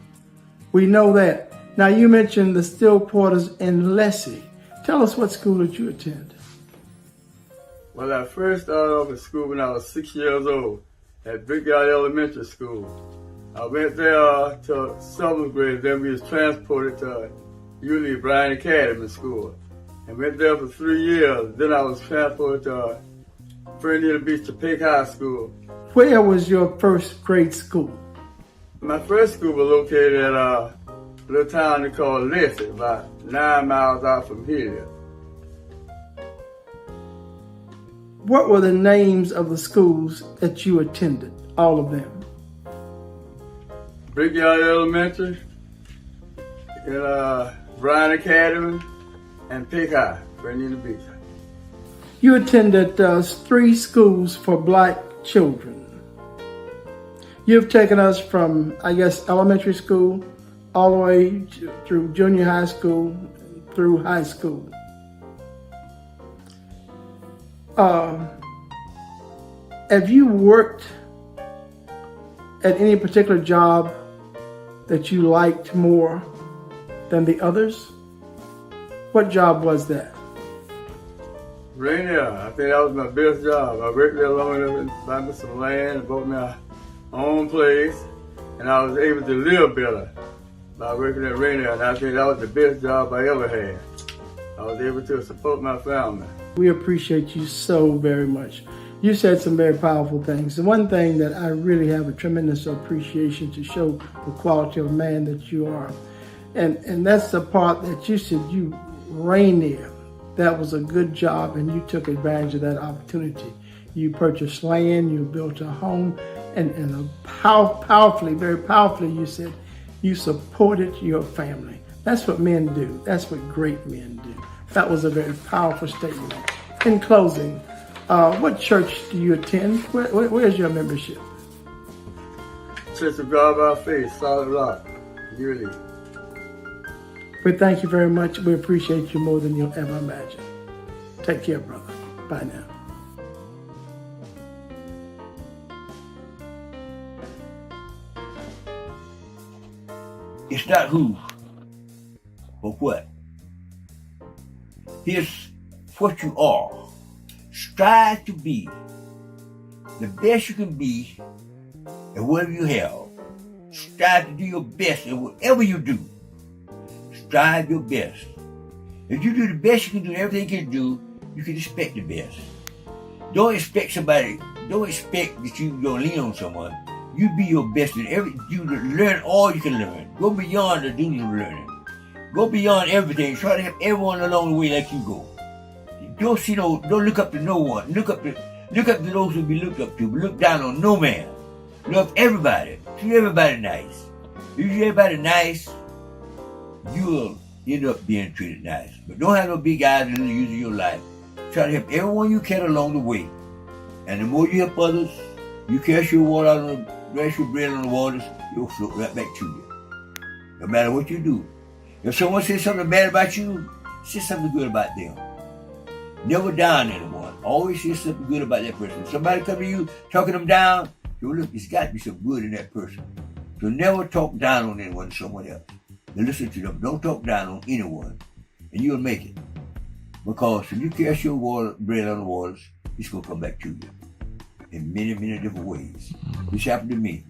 We know that. Now you mentioned the still quarters in Leslie. Tell us what school did you attend? Well, I first started off at school when I was 6 years old at Brickyard Elementary School. I went there to 7th grade, then we was transported to Yulee Bryant Academy School. And went there for 3 years. Then I was transported to Fernandina Beach to Peck High School. Where was your first grade school? My first school was located at a little town called Leslie, about 9 miles out from here. What were the names of the schools that you attended, all of them? Brickyard Elementary, and Bryant Academy, and Peck High, Fernandina Beach. You attended 3 schools for black children. You've taken us from, I guess, elementary school all the way through junior high school, through high school. Have you worked at any particular job that you liked more than the others? What job was that? Rainier, I think that was my best job. I worked there long enough to buy me some land and bought me my own place, and I was able to live better by working at Rainier, and I think that was the best job I ever had. I was able to support my family. We appreciate you so very much. You said some very powerful things. The one thing that I really have a tremendous appreciation to show the quality of man that you are. And that's the part that you said you Rainier. That was a good job, and you took advantage of that opportunity. You purchased land, you built a home, and powerfully, very powerfully, you said you supported your family. That's what men do. That's what great men do. That was a very powerful statement. In closing, what church do you attend? Where's your membership? Church of God by Faith, Solid Rock, Yulee. We thank you very much. We appreciate you more than you'll ever imagine. Take care, brother. Bye now. It's not who, but what. Here's what you are. Strive to be the best you can be in whatever you have. Strive to do your best in whatever you do. Strive your best. If you do the best you can do, everything you can do, you can expect the best. Don't expect that you're gonna lean on someone. You be your best in you learn all you can learn. Go beyond the duty of learning. Go beyond everything. Try to help everyone along the way like you go. Don't look up to no one. Look up to those who be looked up to, but look down on no man. Love everybody. Treat everybody nice. If you treat everybody nice, you'll end up being treated nice. But don't have no big eyes in the use of your life. Try to help everyone you can along the way. And the more you help others, you cast your bread on the waters, you'll float right back to you. No matter what you do. If someone says something bad about you, say something good about them. Never down anyone. Always say something good about that person. If somebody come to you talking them down, so look, there's got to be some good in that person. So never talk down on anyone, someone else. Now listen to them. Don't talk down on anyone, and you'll make it. Because if you cast your bread on the waters, it's going to come back to you in many, many different ways. This happened to me.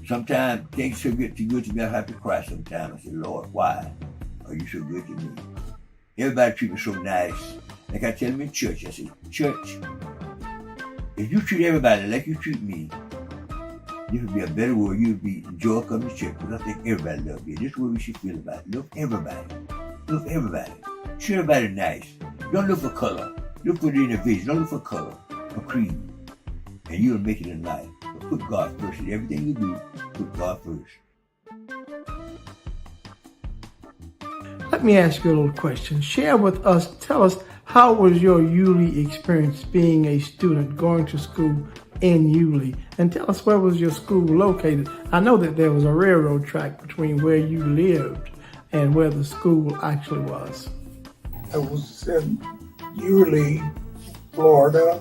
Sometimes things so good to me, I have to cry sometimes. I say, Lord, why are you so good to me? Everybody treat me so nice. Like I tell them in church, I say, church, if you treat everybody like you treat me, this would be a better world. You would be enjoy coming to church, because I think everybody loves you. This is what we should feel about it. Love everybody. Love everybody. Treat everybody nice. Don't look for color. Look for the individual. Don't look for color or creed. And you'll make it in life. But put God first in everything you do. Put God first. Let me ask you a little question. Share with us, tell us, how was your Yulee experience being a student going to school in Yulee? And tell us, where was your school located? I know that there was a railroad track between where you lived and where the school actually was. I was in Yulee, Florida,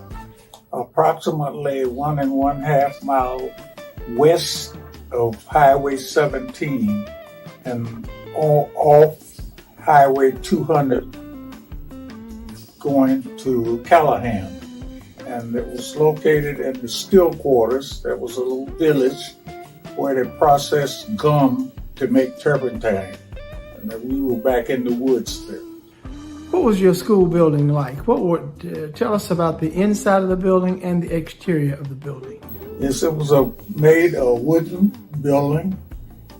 approximately 1.5 miles west of Highway 17 and off Highway 200 going to Callahan. And it was located in the still quarters. There was a little village where they processed gum to make turpentine. And then we were back in the woods there. What was your school building like? Tell us about the inside of the building and the exterior of the building. Yes, it was made a wooden building.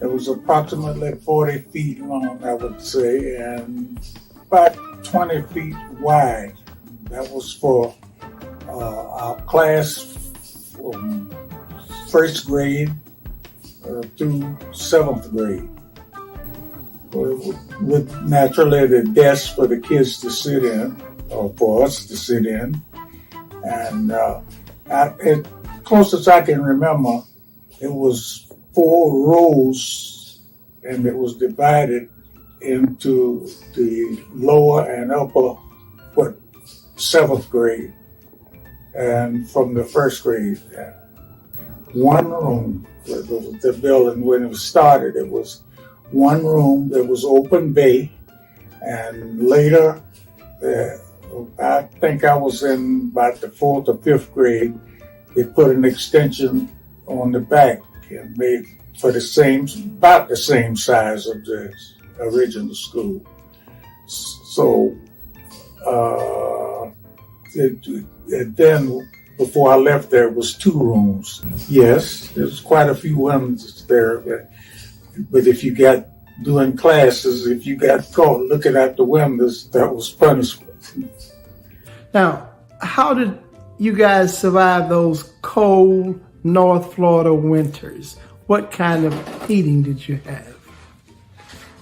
It was approximately 40 feet long, I would say, and about 20 feet wide. That was for our class from first grade through 7th grade. With naturally the desk for the kids to sit in, or for us to sit in. And close as I can remember, it was 4 rows, and it was divided into the lower and upper, 7th grade, and from the 1st grade. One room, the building, when it was started, it was one room that was open bay, and later, I think I was in about the 4th or 5th grade, they put an extension on the back and made for about the same size of the original school. So, and then before I left there was 2 rooms. Yes, there's quite a few windows there, but if you got doing classes, if you got caught looking at the windows, that was punishment. Now, how did you guys survive those cold North Florida winters? What kind of heating did you have?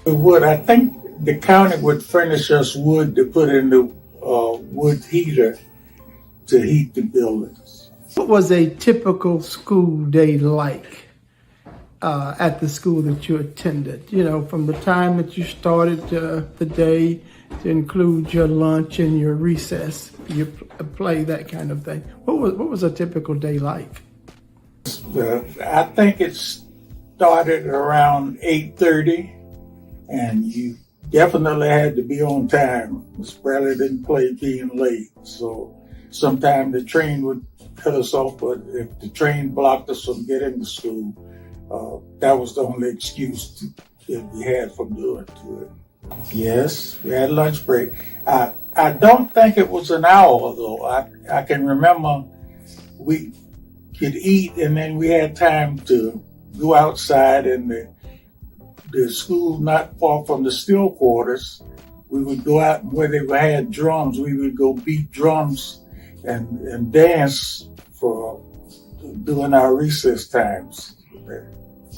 Wood. I think the county would furnish us wood to put in the wood heater to heat the buildings. What was a typical school day like at the school that you attended? You know, from the time that you started the day to include your lunch and your recess, your play, that kind of thing. What was a typical day like? I think it started around 8:30, and you definitely had to be on time. Sprelly didn't play being late, so sometimes the train would cut us off, but if the train blocked us from getting to school, that was the only excuse that we had from doing to it. Yes, we had lunch break. I don't think it was an hour though. I can remember we could eat and then we had time to go outside in the school not far from the still quarters. We would go out where they had drums. We would go beat drums and dance for during our recess times.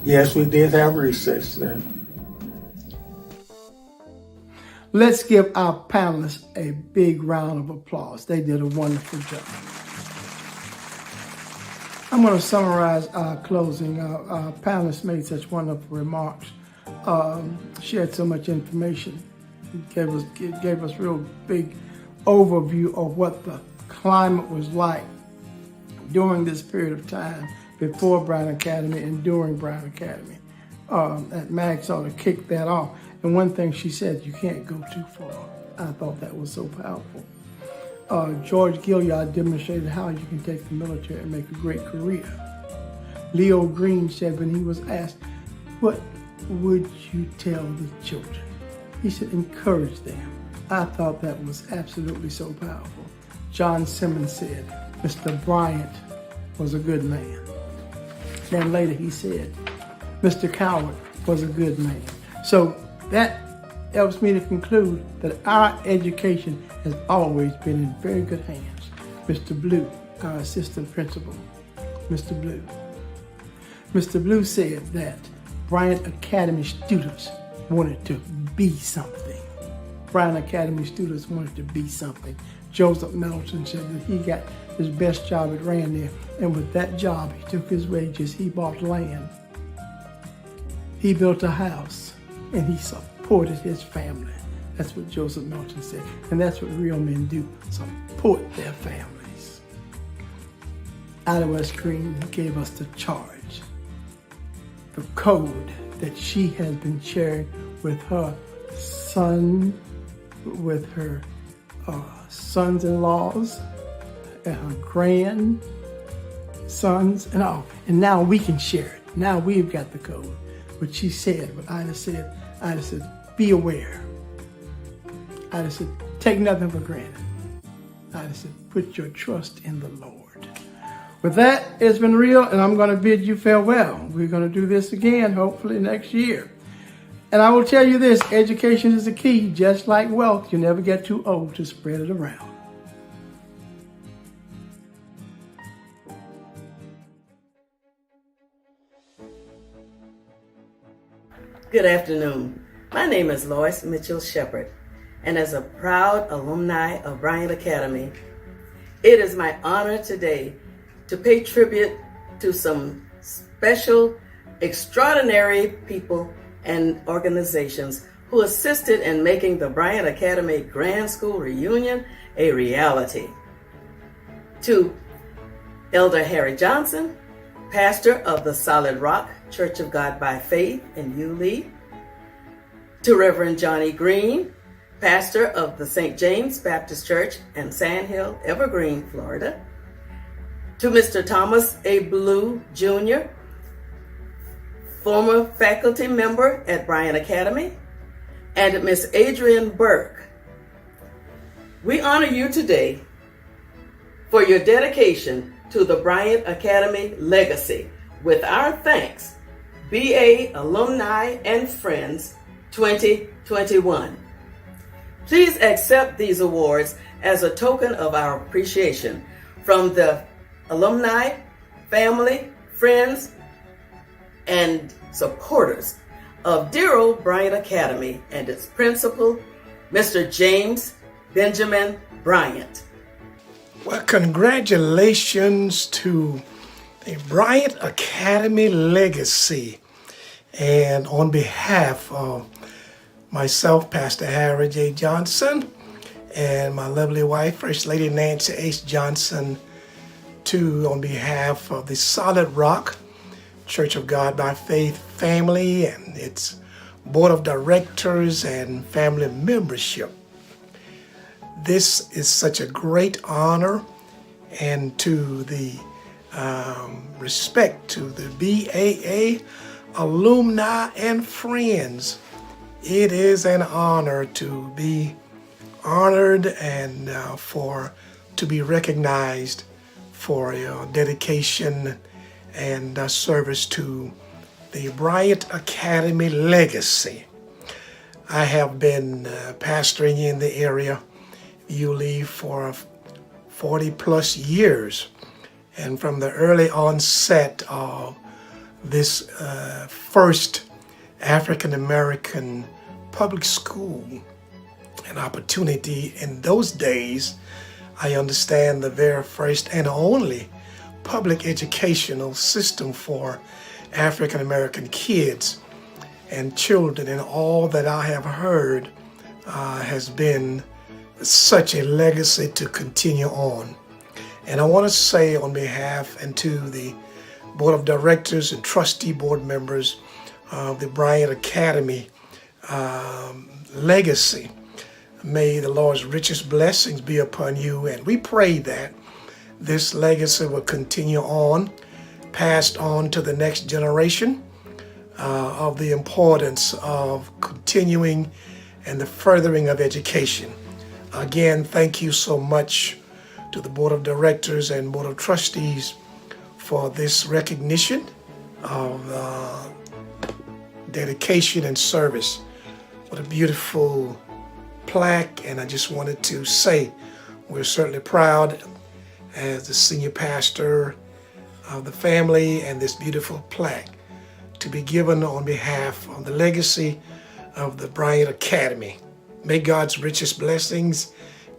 Yes, we did have recess then. Let's give our panelists a big round of applause. They did a wonderful job. I'm going to summarize our closing. Our panelists made such wonderful remarks, shared so much information, gave us real big overview of what the climate was like during this period of time before Bryant Academy and during Bryant Academy. That Mag sort of kicked that off. And one thing she said, you can't go too far. I thought that was so powerful. George Gilliard demonstrated how you can take the military and make a great career. Leo Green said when he was asked, what would you tell the children? He said, encourage them. I thought that was absolutely so powerful. John Simmons said, Mr. Bryant was a good man. Then later he said, Mr. Coward was a good man. So that helps me to conclude that our education has always been in very good hands. Mr. Blue, our assistant principal, Mr. Blue. Mr. Blue said that Bryant Academy students wanted to be something. Bryant Academy students wanted to be something. Joseph Middleton said that he got his best job at Rand, and with that job, he took his wages, he bought land, he built a house, and he supported his family. That's what Joseph Middleton said, and that's what real men do, support their families. Ida West Green gave us the charge, the code that she has been sharing with her son, with her sons-in-laws, and her grandsons, and all. And now we can share it. Now we've got the code. What she said, what Ida said, be aware. Ida said, take nothing for granted. Ida said, put your trust in the Lord. With that, it's been real, and I'm going to bid you farewell. We're going to do this again, hopefully next year. And I will tell you this, education is the key. Just like wealth, you never get too old to spread it around. Good afternoon. My name is Lois Mitchell Shepard, and as a proud alumni of Bryant Academy, it is my honor today to pay tribute to some special, extraordinary people and organizations who assisted in making the Bryant Academy Grand School reunion a reality. To Elder Harry Johnson, pastor of the Solid Rock Church of God by Faith in Yulee. To Reverend Johnny Green, pastor of the St. James Baptist Church in Sand Hill, Evergreen, Florida. To Mr. Thomas A. Blue, Jr., former faculty member at Bryant Academy, and Miss Adrienne Burke. We honor you today for your dedication to the Bryant Academy legacy with our thanks, BA Alumni and Friends 2021. Please accept these awards as a token of our appreciation from the alumni, family, friends, and supporters of Dear Ole Bryant Academy and its principal, Mr. James Benjamin Bryant. Well, congratulations to the Bryant Academy legacy. And on behalf of myself, Pastor Harry J. Johnson, and my lovely wife, First Lady Nancy H. Johnson, on behalf of the Solid Rock Church of God by Faith family and its board of directors and family membership. This is such a great honor, and to the respect to the BAA alumni and friends, it is an honor to be honored and to be recognized for your dedication and service to the Bryant Academy legacy. I have been pastoring in the area, Yulee, for 40 plus years. And from the early onset of this first African American public school, an opportunity in those days, I understand the very first and only public educational system for African American kids and children, and all that I have heard has been such a legacy to continue on. And I want to say on behalf and to the Board of Directors and Trustee Board members of the Bryant Academy legacy, may the Lord's richest blessings be upon you. And we pray that this legacy will continue on, passed on to the next generation, of the importance of continuing and the furthering of education. Again, thank you so much to the Board of Directors and Board of Trustees for this recognition of dedication and service. What a beautiful plaque, and I just wanted to say we're certainly proud as the senior pastor of the family and this beautiful plaque to be given on behalf of the legacy of the Bryant Academy. May God's richest blessings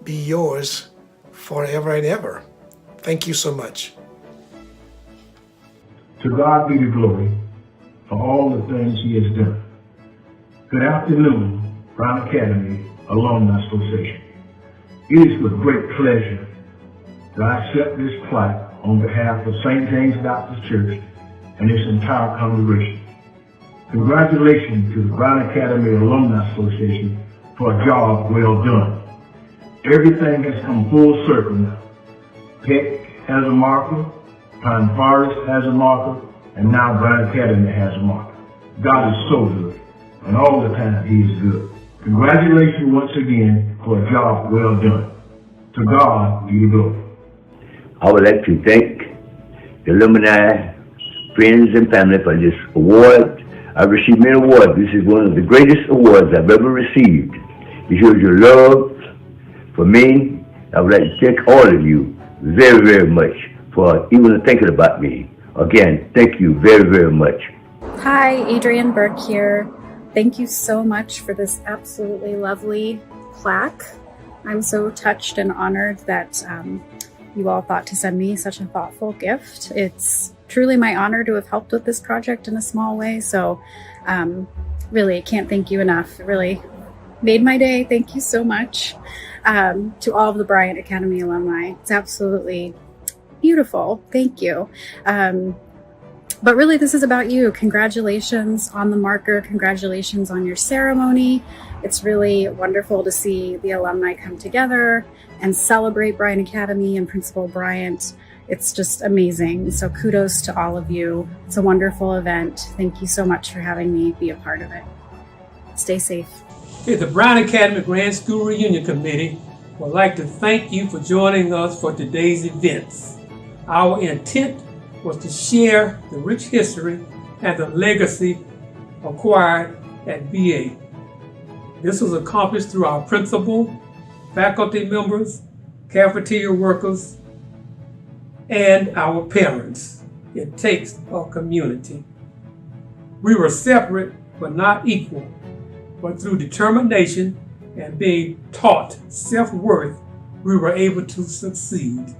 be yours forever and ever. Thank you so much. To God be the glory for all the things He has done. Good afternoon, Bryant Academy Alumni Association. It is with great pleasure that I accept this plaque on behalf of St. James Baptist Church and its entire congregation. Congratulations to the Bryant Academy Alumni Association for a job well done. Everything has come full circle now. Peck has a marker, Pine Forest has a marker, and now Bryant Academy has a marker. God is so good, and all the time He is good. Congratulations once again for a job well done. To God be the glory. I would like to thank the alumni, friends, and family for this award. I've received many awards. This is one of the greatest awards I've ever received. It shows your love for me. I would like to thank all of you very, very much for even thinking about me. Again, thank you very, very much. Hi, Adrienne Burke here. Thank you so much for this absolutely lovely plaque. I'm so touched and honored that you all thought to send me such a thoughtful gift. It's truly my honor to have helped with this project in a small way. So really can't thank you enough. It really made my day. Thank you so much to all of the Bryant Academy alumni. It's absolutely beautiful. Thank you. But really, this is about you. Congratulations on the marker. Congratulations on your ceremony. It's really wonderful to see the alumni come together and celebrate Bryant Academy and Principal Bryant. It's just amazing. So kudos to all of you. It's a wonderful event. Thank you so much for having me be a part of it. Stay safe. Okay, the Bryant Academy Grand School Reunion Committee would like to thank you for joining us for today's events. Our intent was to share the rich history and the legacy acquired at BA. This was accomplished through our principal, faculty members, cafeteria workers, and our parents. It takes a community. We were separate but not equal, but through determination and being taught self-worth, we were able to succeed.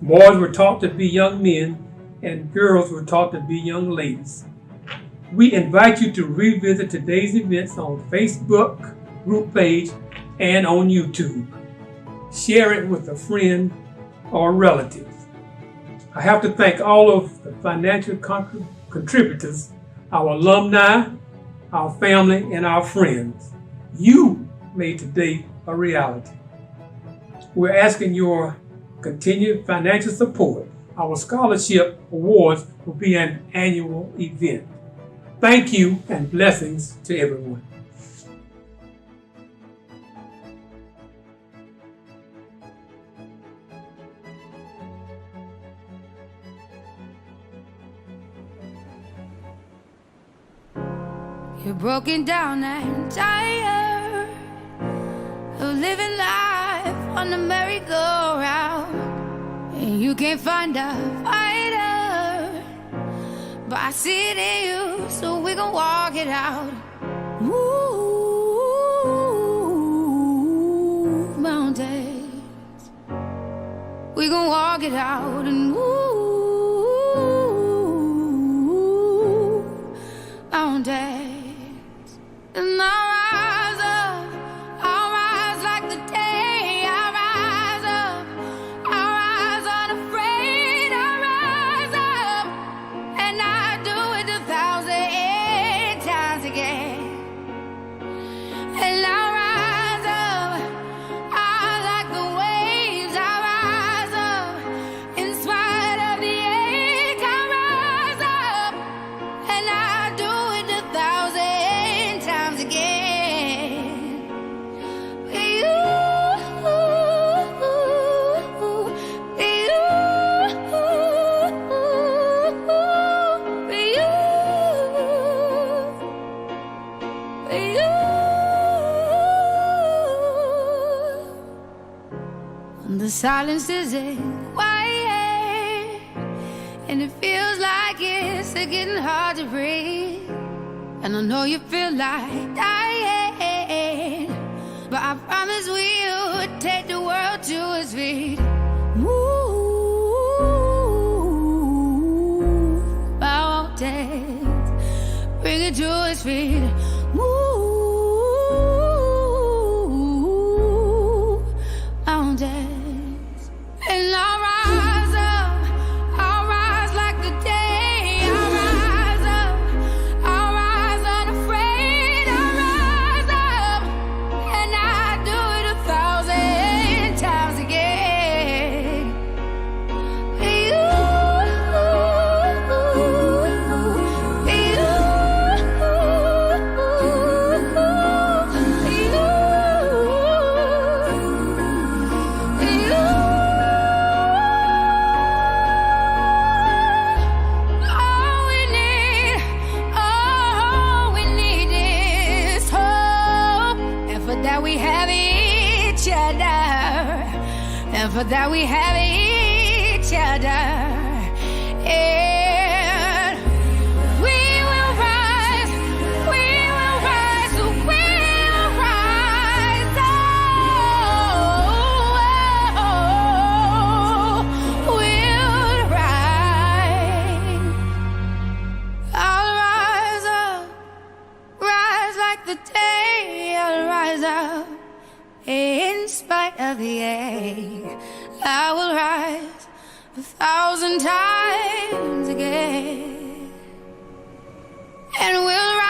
Boys were taught to be young men, and girls were taught to be young ladies. We invite you to revisit today's events on Facebook group page and on YouTube. Share it with a friend or relative. I have to thank all of the financial contributors, our alumni, our family, and our friends. You made today a reality. We're asking your continued financial support. Our scholarship awards will be an annual event. Thank you and blessings to everyone. You're broken down and tired of living life on the merry-go-round, and you can't find a fighter, but I see it in you, so we gon' walk it out. Move mountains, we gon' walk it out and move mountains. And I'll rise like the day. I'll rise up, I'll rise unafraid. I'll rise up, and I'll do it 1,000 times again. And I'll rise up, I'll like the waves. I'll rise up, in spite of the ache. I'll rise up, and I'll do it 1,000 times again. The silence isn't quiet, and it feels like it's getting hard to breathe. And I know you feel like dying, but I promise we'll take the world to its feet. Move mountains, bring it to its feet. Move mountains. And I'll rise up, I'll rise like the day. I'll rise up, I'll rise unafraid. I'll rise up, and I'll do it 1,000 times again. And for that we have each other, and we will rise, we will rise, we will rise, we'll rise. I'll rise up, rise like the day. I'll rise up, in spite of the ache. I will rise 1,000 times again, and we'll rise.